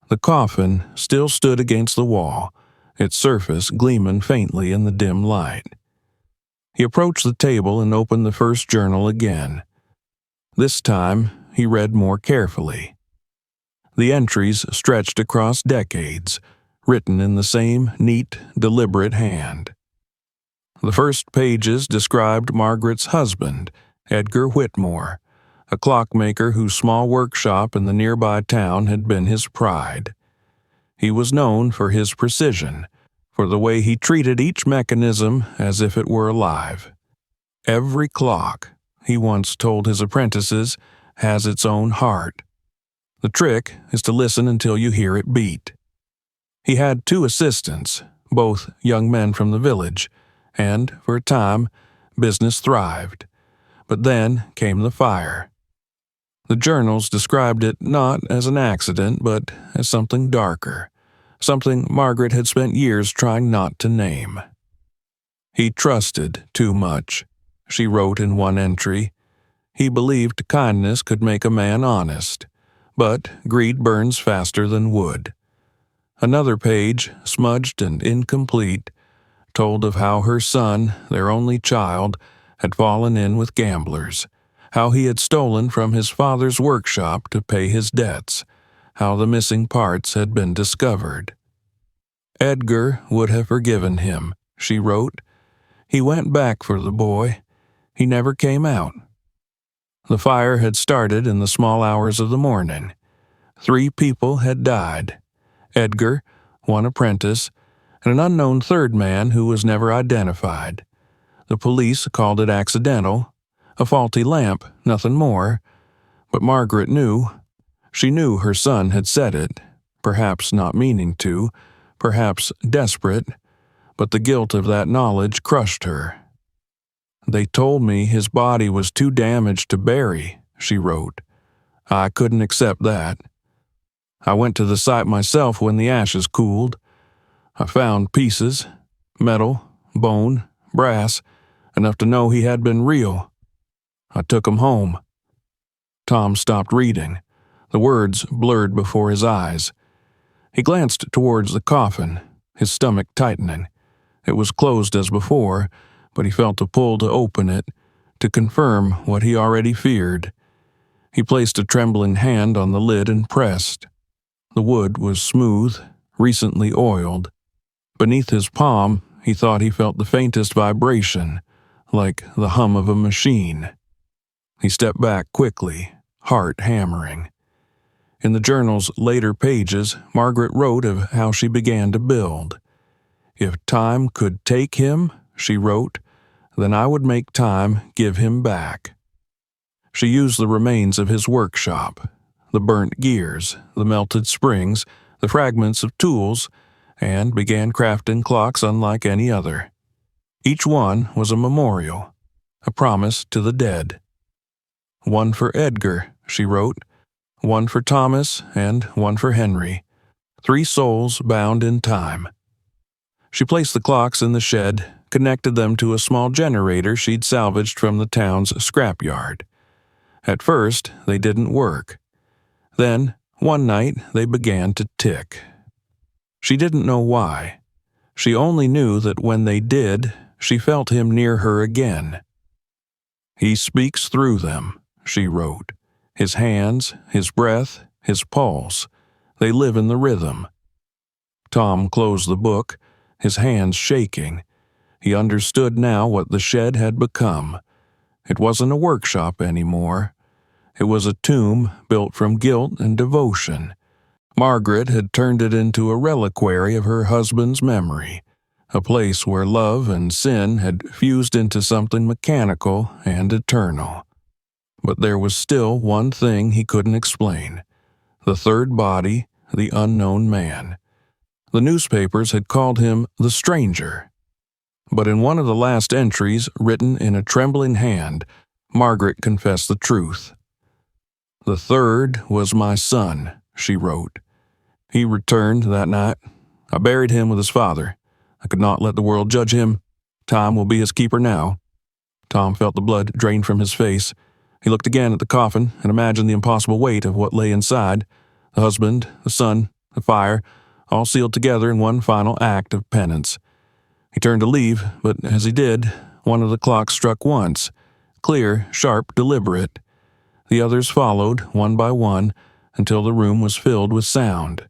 The coffin still stood against the wall, its surface gleaming faintly in the dim light. He approached the table and opened the first journal again. This time, he read more carefully. The entries stretched across decades, written in the same neat, deliberate hand. The first pages described Margaret's husband, Edgar Whitmore, a clockmaker whose small workshop in the nearby town had been his pride. He was known for his precision, for the way he treated each mechanism as if it were alive. "Every clock," he once told his apprentices, "has its own heart. The trick is to listen until you hear it beat." He had 2 assistants, both young men from the village, and, for a time, business thrived. But then came the fire. The journals described it not as an accident, but as something darker, something Margaret had spent years trying not to name. "He trusted too much," she wrote in one entry. "He believed kindness could make a man honest, but greed burns faster than wood." Another page, smudged and incomplete, told of how her son, their only child, had fallen in with gamblers, how he had stolen from his father's workshop to pay his debts, how the missing parts had been discovered. "Edgar would have forgiven him," she wrote. "He went back for the boy. He never came out." The fire had started in the small hours of the morning. 3 people had died: Edgar, 1 apprentice, and an unknown third man who was never identified. The police called it accidental, a faulty lamp, nothing more. But Margaret knew. She knew her son had said it, perhaps not meaning to, perhaps desperate, but the guilt of that knowledge crushed her. "They told me his body was too damaged to bury," she wrote. "I couldn't accept that. I went to the site myself when the ashes cooled. I found pieces, metal, bone, brass, enough to know he had been real. I took him home." Tom stopped reading. The words blurred before his eyes. He glanced towards the coffin, his stomach tightening. It was closed as before, but he felt a pull to open it, to confirm what he already feared. He placed a trembling hand on the lid and pressed. The wood was smooth, recently oiled. Beneath his palm, he thought he felt the faintest vibration, like the hum of a machine. He stepped back quickly, heart hammering. In the journal's later pages, Margaret wrote of how she began to build. "If time could take him," she wrote, "then I would make time give him back." She used the remains of his workshop, the burnt gears, the melted springs, the fragments of tools, and began crafting clocks unlike any other. Each one was a memorial, a promise to the dead. "One for Edgar," she wrote, "one for Thomas, and one for Henry. 3 souls bound in time." She placed the clocks in the shed, connected them to a small generator she'd salvaged from the town's scrapyard. At first, they didn't work. Then, one night, they began to tick. She didn't know why. She only knew that when they did, she felt him near her again. "He speaks through them," she wrote. "His hands, his breath, his pulse, they live in the rhythm." Tom closed the book, his hands shaking. He understood now what the shed had become. It wasn't a workshop anymore. It was a tomb built from guilt and devotion. Margaret had turned it into a reliquary of her husband's memory, a place where love and sin had fused into something mechanical and eternal. But there was still one thing he couldn't explain: the third body, the unknown man. The newspapers had called him the Stranger. But in one of the last entries, written in a trembling hand, Margaret confessed the truth. "The third was my son," she wrote. "He returned that night. I buried him with his father. I could not let the world judge him. Time will be his keeper now." Tom felt the blood drain from his face. He looked again at the coffin and imagined the impossible weight of what lay inside: the husband, the son, the fire, all sealed together in one final act of penance. He turned to leave, but as he did, one of the clocks struck once, clear, sharp, deliberate. The others followed, one by one, until the room was filled with sound.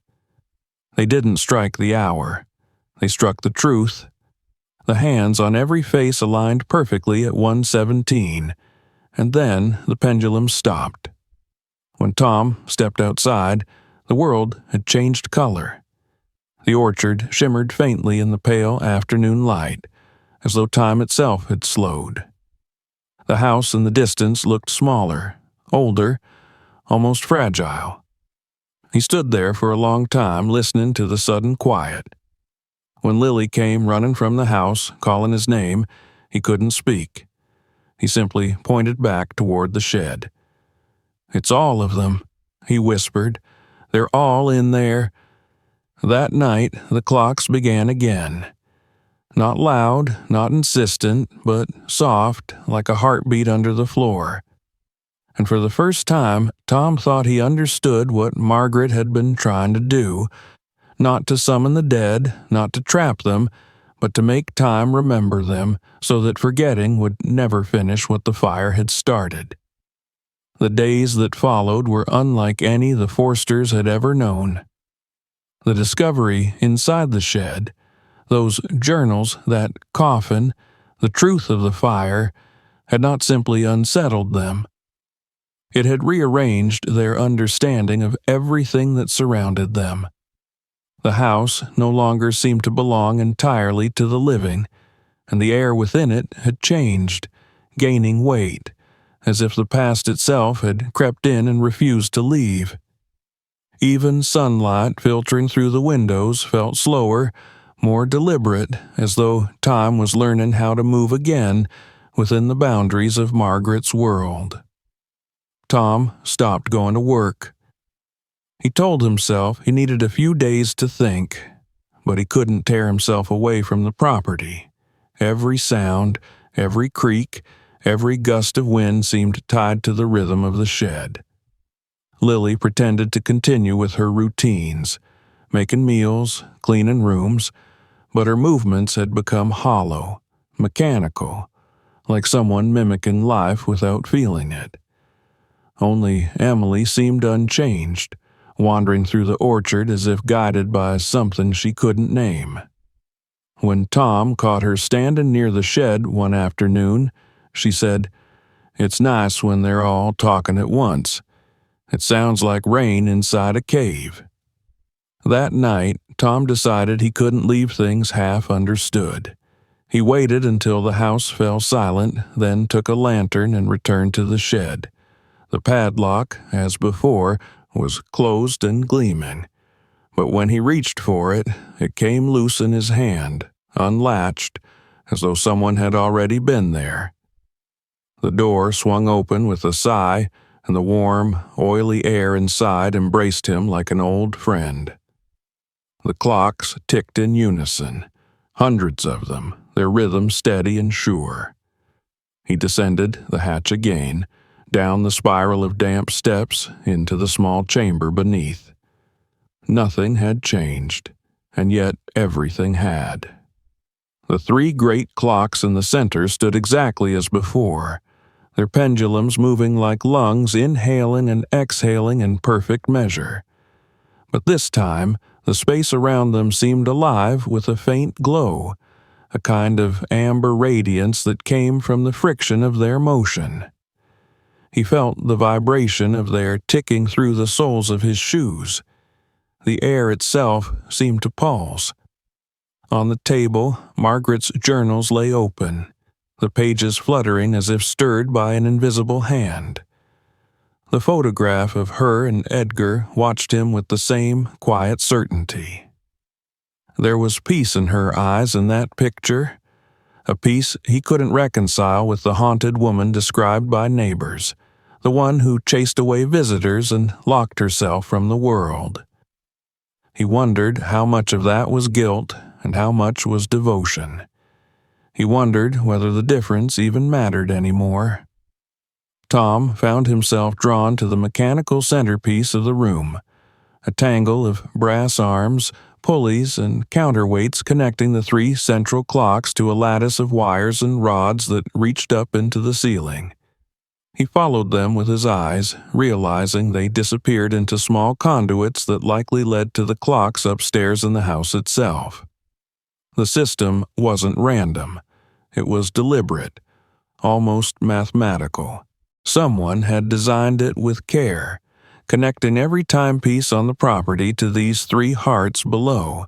They didn't strike the hour. They struck the truth. The hands on every face aligned perfectly at 1:17, and then the pendulum stopped. When Tom stepped outside, the world had changed color. The orchard shimmered faintly in the pale afternoon light, as though time itself had slowed. The house in the distance looked smaller, older, almost fragile. He stood there for a long time, listening to the sudden quiet. When Lily came running from the house, calling his name, he couldn't speak. He simply pointed back toward the shed. "It's all of them," he whispered. "They're all in there." That night, the clocks began again. Not loud, not insistent, but soft, like a heartbeat under the floor. And for the first time, Tom thought he understood what Margaret had been trying to do: not to summon the dead, not to trap them, but to make time remember them, so that forgetting would never finish what the fire had started. The days that followed were unlike any the Forsters had ever known. The discovery inside the shed, those journals, that coffin, the truth of the fire, had not simply unsettled them. It had rearranged their understanding of everything that surrounded them. The house no longer seemed to belong entirely to the living, and the air within it had changed, gaining weight, as if the past itself had crept in and refused to leave. Even sunlight filtering through the windows felt slower, more deliberate, as though time was learning how to move again within the boundaries of Margaret's world. Tom stopped going to work. He told himself he needed a few days to think, but he couldn't tear himself away from the property. Every sound, every creak, every gust of wind seemed tied to the rhythm of the shed. Lily pretended to continue with her routines, making meals, cleaning rooms, but her movements had become hollow, mechanical, like someone mimicking life without feeling it. Only Emily seemed unchanged, wandering through the orchard as if guided by something she couldn't name. When Tom caught her standing near the shed one afternoon, she said, "It's nice when they're all talking at once. It sounds like rain inside a cave. That night, Tom decided he couldn't leave things half understood. He waited until the house fell silent, then took a lantern and returned to the shed. The padlock, as before, was closed and gleaming. But when he reached for it, it came loose in his hand, unlatched, as though someone had already been there. The door swung open with a sigh, and the warm, oily air inside embraced him like an old friend. The clocks ticked in unison, hundreds of them, their rhythm steady and sure. He descended the hatch again, down the spiral of damp steps into the small chamber beneath. Nothing had changed, and yet everything had. The three great clocks in the center stood exactly as before, their pendulums moving like lungs, inhaling and exhaling in perfect measure. But this time, the space around them seemed alive with a faint glow, a kind of amber radiance that came from the friction of their motion. He felt the vibration of their ticking through the soles of his shoes. The air itself seemed to pulse. On the table, Margaret's journals lay open, the pages fluttering as if stirred by an invisible hand. The photograph of her and Edgar watched him with the same quiet certainty. There was peace in her eyes in that picture, a peace he couldn't reconcile with the haunted woman described by neighbors, the one who chased away visitors and locked herself from the world. He wondered how much of that was guilt and how much was devotion. He wondered whether the difference even mattered anymore. Tom found himself drawn to the mechanical centerpiece of the room, a tangle of brass arms, pulleys, and counterweights connecting the three central clocks to a lattice of wires and rods that reached up into the ceiling. He followed them with his eyes, realizing they disappeared into small conduits that likely led to the clocks upstairs in the house itself. The system wasn't random. It was deliberate, almost mathematical. Someone had designed it with care, connecting every timepiece on the property to these three hearts below.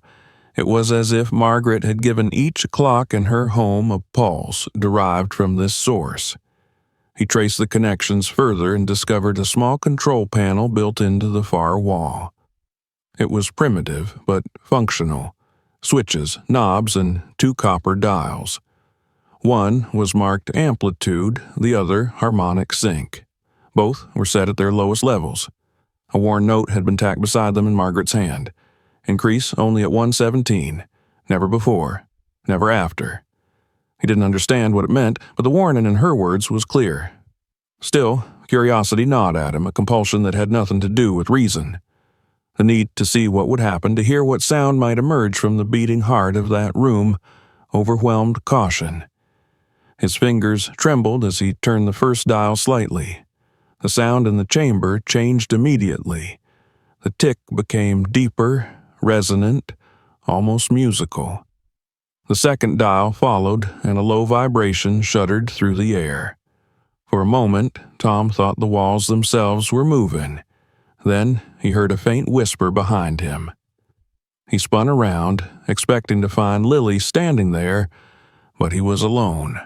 It was as if Margaret had given each clock in her home a pulse derived from this source. He traced the connections further and discovered a small control panel built into the far wall. It was primitive, but functional. Switches, knobs, and two copper dials. One was marked amplitude, the other harmonic sync. Both were set at their lowest levels. A worn note had been tacked beside them in Margaret's hand. Increase only at 117. Never before. Never after. He didn't understand what it meant, but the warning in her words was clear. Still, curiosity gnawed at him, a compulsion that had nothing to do with reason. The need to see what would happen, to hear what sound might emerge from the beating heart of that room, overwhelmed caution. His fingers trembled as he turned the first dial slightly. The sound in the chamber changed immediately. The tick became deeper, resonant, almost musical. The second dial followed, and a low vibration shuddered through the air. For a moment, Tom thought the walls themselves were moving. Then he heard a faint whisper behind him. He spun around, expecting to find Lily standing there, but he was alone.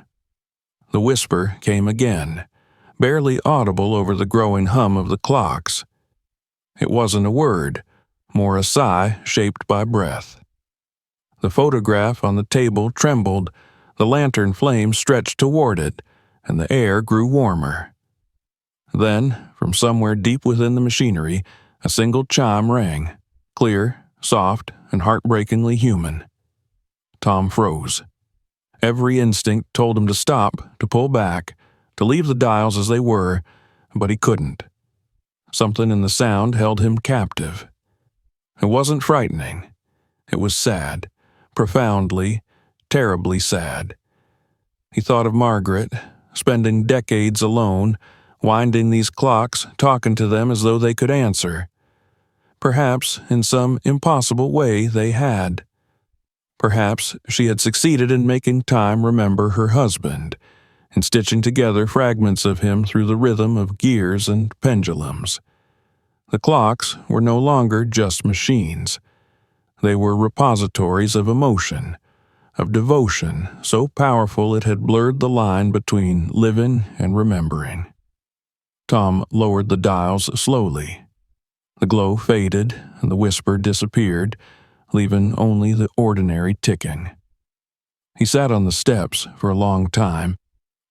The whisper came again, barely audible over the growing hum of the clocks. It wasn't a word, more a sigh shaped by breath. The photograph on the table trembled, the lantern flame stretched toward it, and the air grew warmer. Then, from somewhere deep within the machinery, a single chime rang, clear, soft, and heartbreakingly human. Tom froze. Every instinct told him to stop, to pull back, to leave the dials as they were, but he couldn't. Something in the sound held him captive. It wasn't frightening. It was sad, profoundly, terribly sad. He thought of Margaret, spending decades alone, winding these clocks, talking to them as though they could answer. Perhaps, in some impossible way, they had. Perhaps she had succeeded in making time remember her husband, in stitching together fragments of him through the rhythm of gears and pendulums. The clocks were no longer just machines. They were repositories of emotion, of devotion so powerful it had blurred the line between living and remembering. Tom lowered the dials slowly. The glow faded and the whisper disappeared, leaving only the ordinary ticking. He sat on the steps for a long time,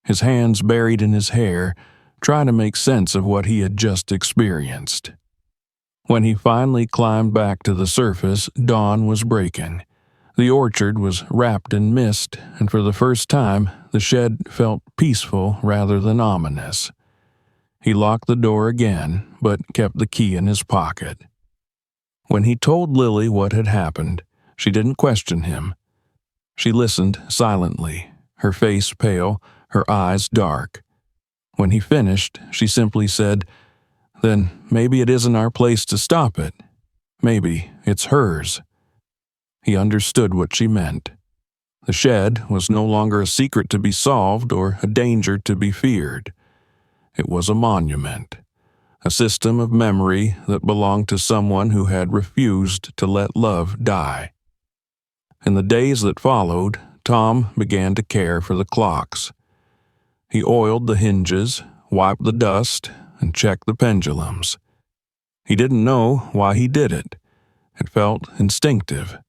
his hands buried in his hair, trying to make sense of what he had just experienced. When he finally climbed back to the surface, dawn was breaking. The orchard was wrapped in mist, and for the first time, the shed felt peaceful rather than ominous. He locked the door again, but kept the key in his pocket. When he told Lily what had happened, she didn't question him. She listened silently, her face pale, her eyes dark. When he finished, she simply said, "Then maybe it isn't our place to stop it. Maybe it's hers." He understood what she meant. The shed was no longer a secret to be solved or a danger to be feared. It was a monument, a system of memory that belonged to someone who had refused to let love die. In the days that followed, Tom began to care for the clocks. He oiled the hinges, wiped the dust, and checked the pendulums. He didn't know why he did it. It felt instinctive,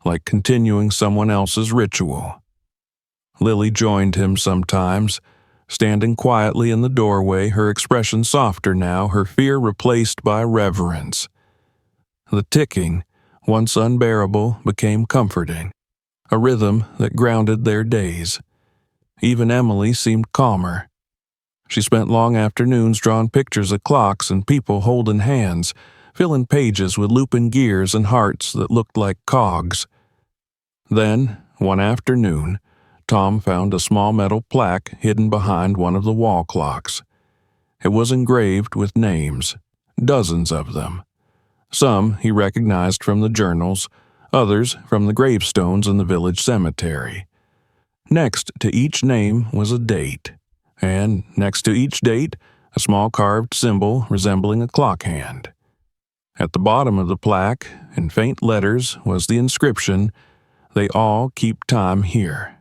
like continuing someone else's ritual. Lily joined him sometimes, standing quietly in the doorway, her expression softer now, her fear replaced by reverence. The ticking, once unbearable, became comforting, a rhythm that grounded their days. Even Emily seemed calmer. She spent long afternoons drawing pictures of clocks and people holding hands, filling pages with looping gears and hearts that looked like cogs. Then, one afternoon, Tom found a small metal plaque hidden behind one of the wall clocks. It was engraved with names, dozens of them. Some he recognized from the journals, others from the gravestones in the village cemetery. Next to each name was a date, and next to each date, a small carved symbol resembling a clock hand. At the bottom of the plaque, in faint letters, was the inscription, "They all keep time here."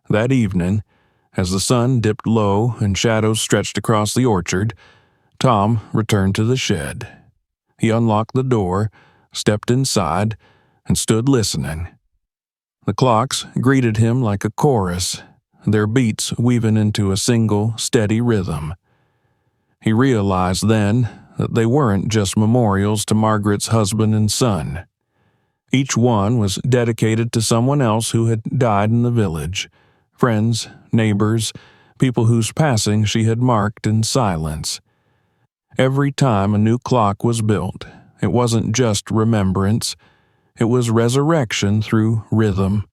That evening, as the sun dipped low and shadows stretched across the orchard, Tom returned to the shed. He unlocked the door, stepped inside, and stood listening. The clocks greeted him like a chorus, their beats weaving into a single, steady rhythm. He realized then that they weren't just memorials to Margaret's husband and son. Each one was dedicated to someone else who had died in the village, friends, neighbors, people whose passing she had marked in silence. Every time a new clock was built, it wasn't just remembrance, it was resurrection through rhythm.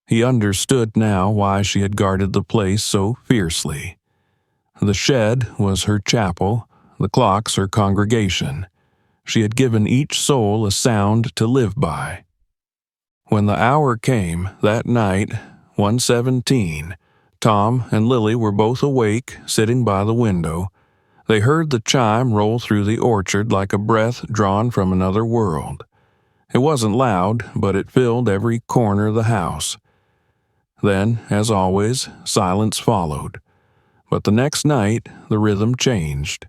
He understood now why she had guarded the place so fiercely. The shed was her chapel, the clocks her congregation. She had given each soul a sound to live by. When the hour came, that night, 1:17, Tom and Lily were both awake, sitting by the window. They heard the chime roll through the orchard like a breath drawn from another world. It wasn't loud, but it filled every corner of the house. Then, as always, silence followed. But the next night, the rhythm changed.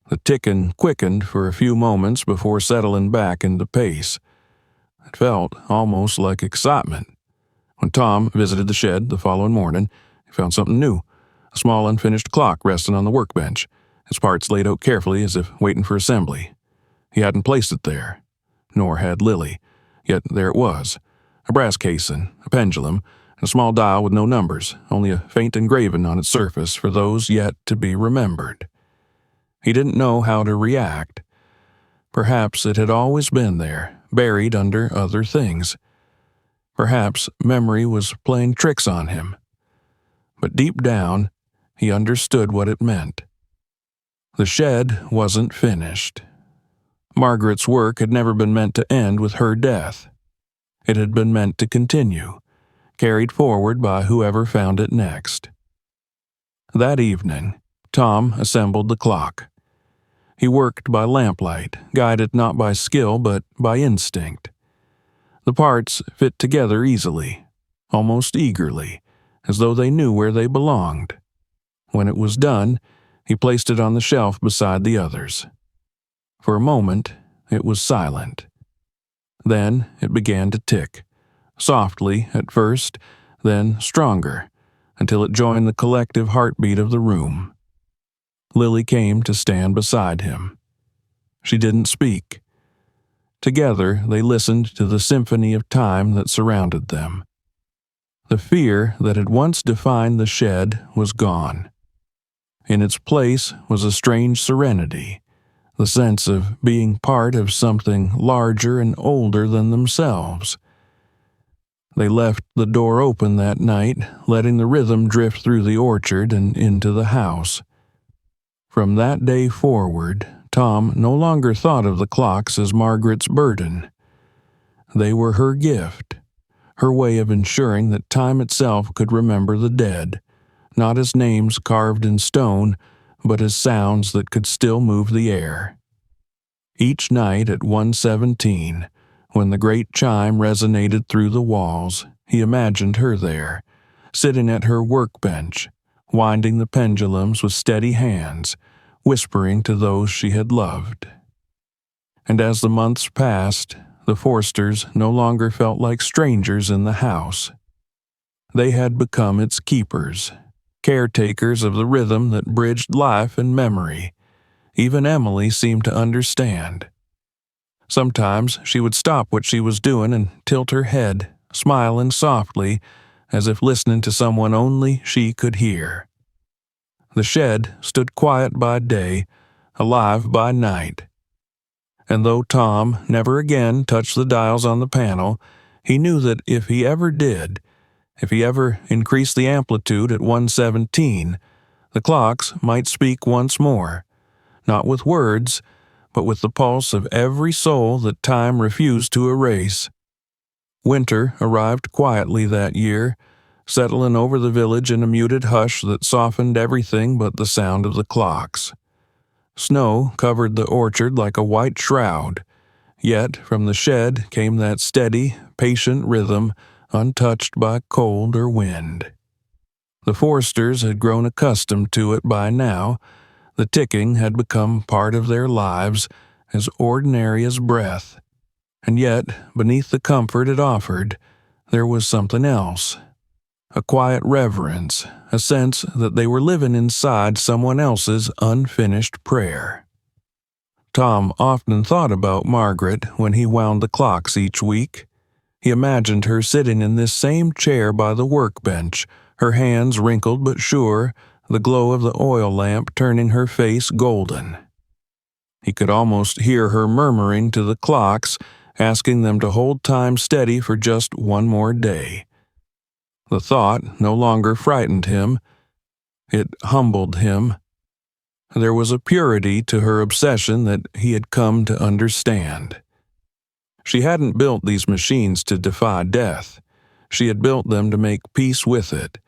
The ticking quickened for a few moments before settling back into pace. It felt almost like excitement. When Tom visited the shed the following morning, he found something new, a small unfinished clock resting on the workbench, its parts laid out carefully as if waiting for assembly. He hadn't placed it there, nor had Lily, yet there it was, a brass casing, a pendulum, and a small dial with no numbers, only a faint engraving on its surface for those yet to be remembered. He didn't know how to react. Perhaps it had always been there, buried under other things. Perhaps memory was playing tricks on him. But deep down, he understood what it meant. The shed wasn't finished. Margaret's work had never been meant to end with her death. It had been meant to continue, carried forward by whoever found it next. That evening, Tom assembled the clock. He worked by lamplight, guided not by skill but by instinct. The parts fit together easily, almost eagerly, as though they knew where they belonged. When it was done, he placed it on the shelf beside the others. For a moment, it was silent. Then it began to tick, softly at first, then stronger, until it joined the collective heartbeat of the room. Lily came to stand beside him. She didn't speak. Together they listened to the symphony of time that surrounded them. The fear that had once defined the shed was gone. In its place was a strange serenity, the sense of being part of something larger and older than themselves. They left the door open that night, letting the rhythm drift through the orchard and into the house. From that day forward, Tom no longer thought of the clocks as Margaret's burden. They were her gift, her way of ensuring that time itself could remember the dead, not as names carved in stone, but as sounds that could still move the air. Each night at 1:17, when the great chime resonated through the walls, he imagined her there, sitting at her workbench, winding the pendulums with steady hands, whispering to those she had loved. And as the months passed, the Forsters no longer felt like strangers in the house. They had become its keepers, caretakers of the rhythm that bridged life and memory. Even Emily seemed to understand. Sometimes she would stop what she was doing and tilt her head, smiling softly, as if listening to someone only she could hear. The shed stood quiet by day, alive by night. And though Tom never again touched the dials on the panel, he knew that if he ever did, if he ever increased the amplitude at 1:17, the clocks might speak once more, not with words, but with the pulse of every soul that time refused to erase. Winter arrived quietly that year, settling over the village in a muted hush that softened everything but the sound of the clocks. Snow covered the orchard like a white shroud, yet from the shed came that steady, patient rhythm, untouched by cold or wind. The Forsters had grown accustomed to it by now. The ticking had become part of their lives, as ordinary as breath. And yet, beneath the comfort it offered, there was something else. A quiet reverence, a sense that they were living inside someone else's unfinished prayer. Tom often thought about Margaret when he wound the clocks each week. He imagined her sitting in this same chair by the workbench, her hands wrinkled but sure, the glow of the oil lamp turning her face golden. He could almost hear her murmuring to the clocks, asking them to hold time steady for just one more day. The thought no longer frightened him. It humbled him. There was a purity to her obsession that he had come to understand. She hadn't built these machines to defy death. She had built them to make peace with it,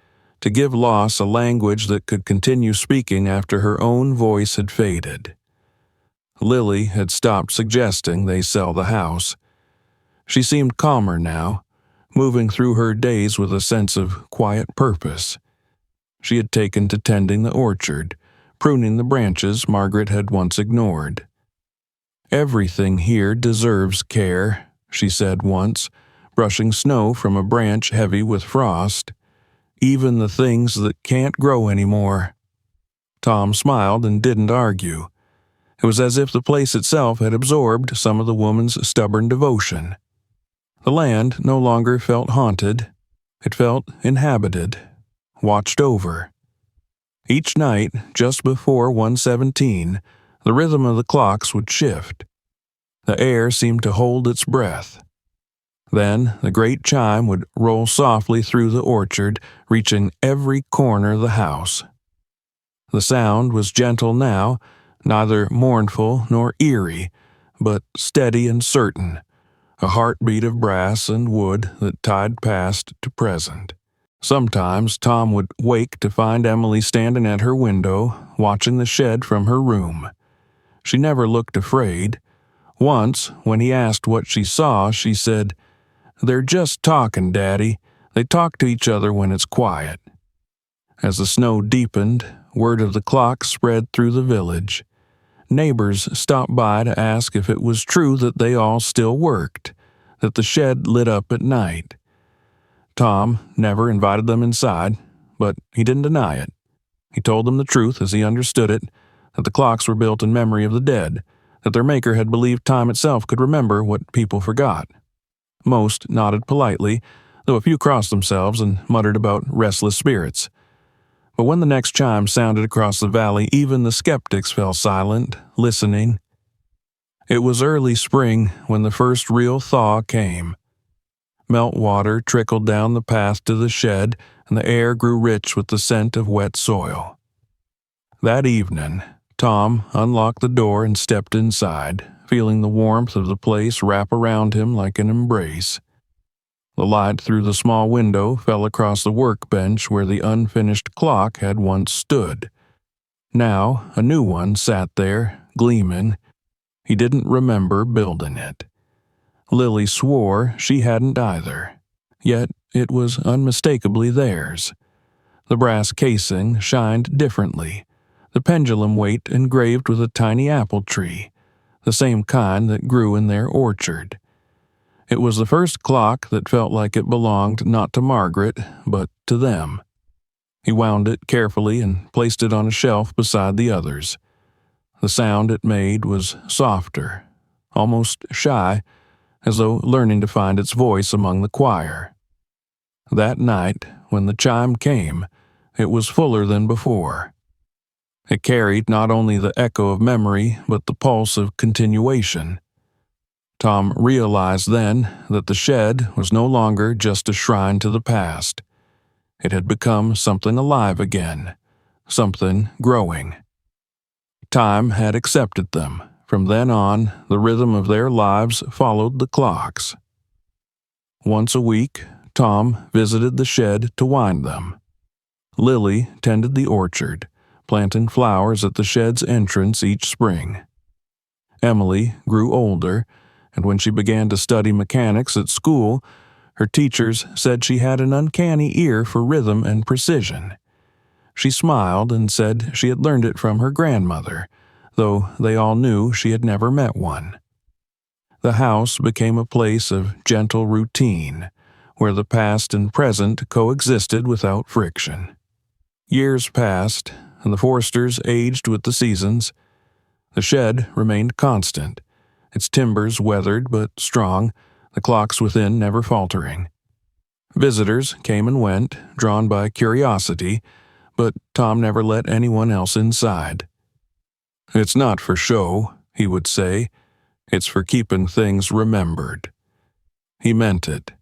to give loss a language that could continue speaking after her own voice had faded. Lily had stopped suggesting they sell the house. She seemed calmer now, moving through her days with a sense of quiet purpose. She had taken to tending the orchard, pruning the branches Margaret had once ignored. "Everything here deserves care," she said once, brushing snow from a branch heavy with frost. "Even the things that can't grow anymore." Tom smiled and didn't argue. It was as if the place itself had absorbed some of the woman's stubborn devotion. The land no longer felt haunted. It felt inhabited, watched over. Each night, just before 1:17, the rhythm of the clocks would shift. The air seemed to hold its breath. Then the great chime would roll softly through the orchard, reaching every corner of the house. The sound was gentle now, neither mournful nor eerie, but steady and certain, a heartbeat of brass and wood that tied past to present. Sometimes Tom would wake to find Emily standing at her window, watching the shed from her room. She never looked afraid. Once, when he asked what she saw, she said, "They're just talking, Daddy. They talk to each other when it's quiet." As the snow deepened, word of the clock spread through the village. Neighbors stopped by to ask if it was true that they all still worked, that the shed lit up at night. Tom never invited them inside, but he didn't deny it. He told them the truth as he understood it, that the clocks were built in memory of the dead, that their maker had believed time itself could remember what people forgot. Most nodded politely, though a few crossed themselves and muttered about restless spirits. But when the next chime sounded across the valley, even the skeptics fell silent, listening. It was early spring when the first real thaw came. Meltwater trickled down the path to the shed, and the air grew rich with the scent of wet soil. That evening, Tom unlocked the door and stepped inside, feeling the warmth of the place wrap around him like an embrace. The light through the small window fell across the workbench where the unfinished clock had once stood. Now a new one sat there, gleaming. He didn't remember building it. Lily swore she hadn't either, yet it was unmistakably theirs. The brass casing shined differently, the pendulum weight engraved with a tiny apple tree, the same kind that grew in their orchard. It was the first clock that felt like it belonged not to Margaret, but to them. He wound it carefully and placed it on a shelf beside the others. The sound it made was softer, almost shy, as though learning to find its voice among the choir. That night, when the chime came, it was fuller than before. It carried not only the echo of memory, but the pulse of continuation. Tom realized then that the shed was no longer just a shrine to the past. It had become something alive again, something growing. Time had accepted them. From then on, the rhythm of their lives followed the clocks. Once a week, Tom visited the shed to wind them. Lily tended the orchard, planting flowers at the shed's entrance each spring. Emily grew older, and when she began to study mechanics at school, her teachers said she had an uncanny ear for rhythm and precision. She smiled and said she had learned it from her grandmother, though they all knew she had never met one. The house became a place of gentle routine, where the past and present coexisted without friction. Years passed, and the Forsters aged with the seasons. The shed remained constant, its timbers weathered but strong, the clocks within never faltering. Visitors came and went, drawn by curiosity, but Tom never let anyone else inside. "It's not for show," he would say. "It's for keeping things remembered." He meant it.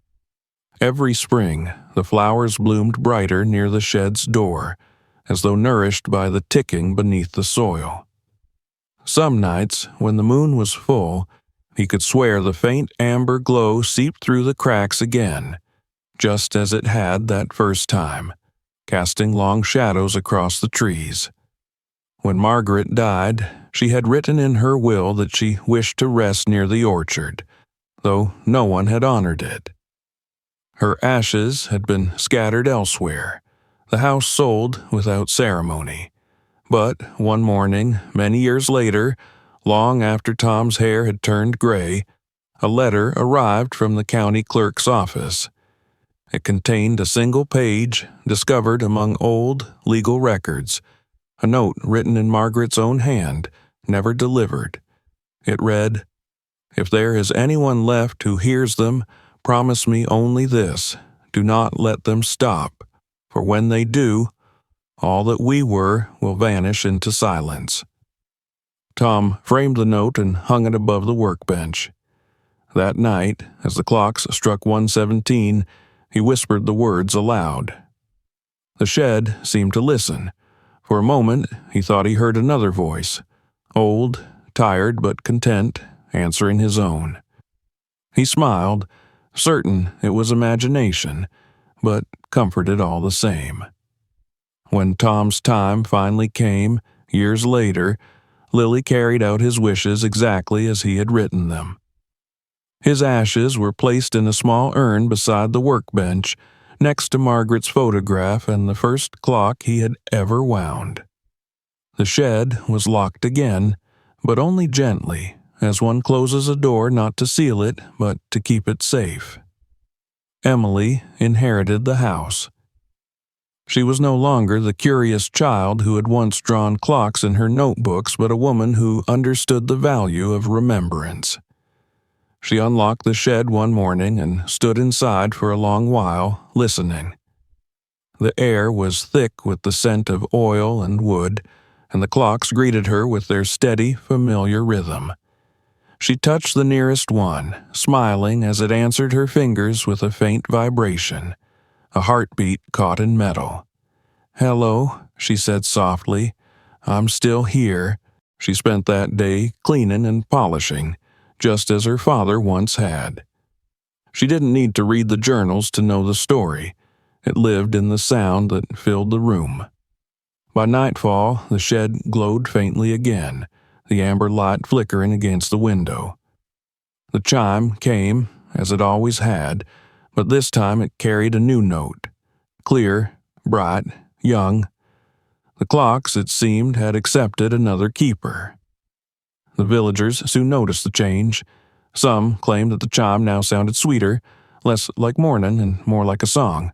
Every spring, the flowers bloomed brighter near the shed's door, as though nourished by the ticking beneath the soil. Some nights, when the moon was full, he could swear the faint amber glow seeped through the cracks again, just as it had that first time, casting long shadows across the trees. When Margaret died, she had written in her will that she wished to rest near the orchard, though no one had honored it. Her ashes had been scattered elsewhere, the house sold without ceremony. But one morning, many years later, long after Tom's hair had turned gray, a letter arrived from the county clerk's office. It contained a single page discovered among old legal records, a note written in Margaret's own hand, never delivered. It read, "If there is anyone left who hears them, promise me only this: do not let them stop, for when they do, all that we were will vanish into silence." Tom framed the note and hung it above the workbench. That night, as the clocks struck 1:17, he whispered the words aloud. The shed seemed to listen. For a moment, he thought he heard another voice, old, tired but content, answering his own. He smiled, certain it was imagination, but comforted all the same. When Tom's time finally came, years later, Lily carried out his wishes exactly as he had written them. His ashes were placed in a small urn beside the workbench, next to Margaret's photograph and the first clock he had ever wound. The shed was locked again, but only gently, as one closes a door not to seal it, but to keep it safe. Emily inherited the house. She was no longer the curious child who had once drawn clocks in her notebooks, but a woman who understood the value of remembrance. She unlocked the shed one morning and stood inside for a long while, listening. The air was thick with the scent of oil and wood, and the clocks greeted her with their steady, familiar rhythm. She touched the nearest one, smiling as it answered her fingers with a faint vibration, a heartbeat caught in metal. "Hello," she said softly. "I'm still here." She spent that day cleaning and polishing, just as her father once had. She didn't need to read the journals to know the story. It lived in the sound that filled the room. By nightfall, the shed glowed faintly again, the amber light flickering against the window. The chime came, as it always had, but this time it carried a new note. Clear, bright, young. The clocks, it seemed, had accepted another keeper. The villagers soon noticed the change. Some claimed that the chime now sounded sweeter, less like morning and more like a song.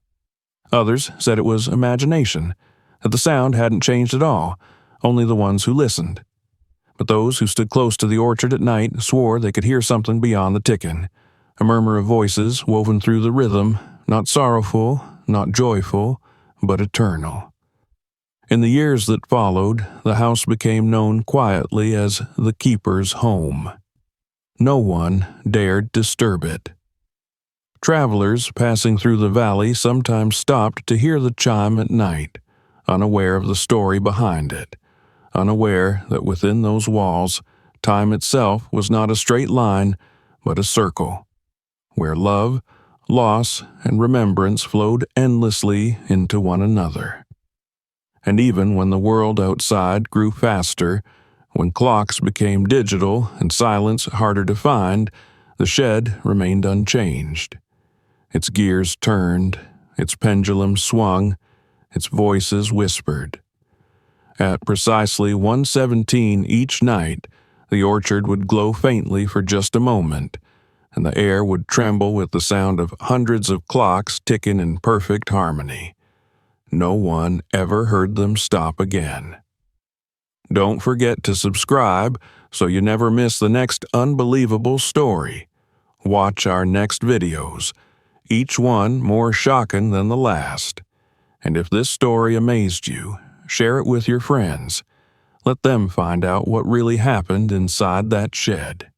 Others said it was imagination, that the sound hadn't changed at all, only the ones who listened. But those who stood close to the orchard at night swore they could hear something beyond the ticking, a murmur of voices woven through the rhythm, not sorrowful, not joyful, but eternal. In the years that followed, the house became known quietly as the keeper's home. No one dared disturb it. Travelers passing through the valley sometimes stopped to hear the chime at night, unaware of the story behind it, unaware that within those walls, time itself was not a straight line, but a circle, where love, loss, and remembrance flowed endlessly into one another. And even when the world outside grew faster, when clocks became digital and silence harder to find, the shed remained unchanged. Its gears turned, its pendulum swung, its voices whispered. At precisely 1:17 each night, the orchard would glow faintly for just a moment, and the air would tremble with the sound of hundreds of clocks ticking in perfect harmony. No one ever heard them stop again. Don't forget to subscribe so you never miss the next unbelievable story. Watch our next videos, each one more shocking than the last. And if this story amazed you, share it with your friends. Let them find out what really happened inside that shed.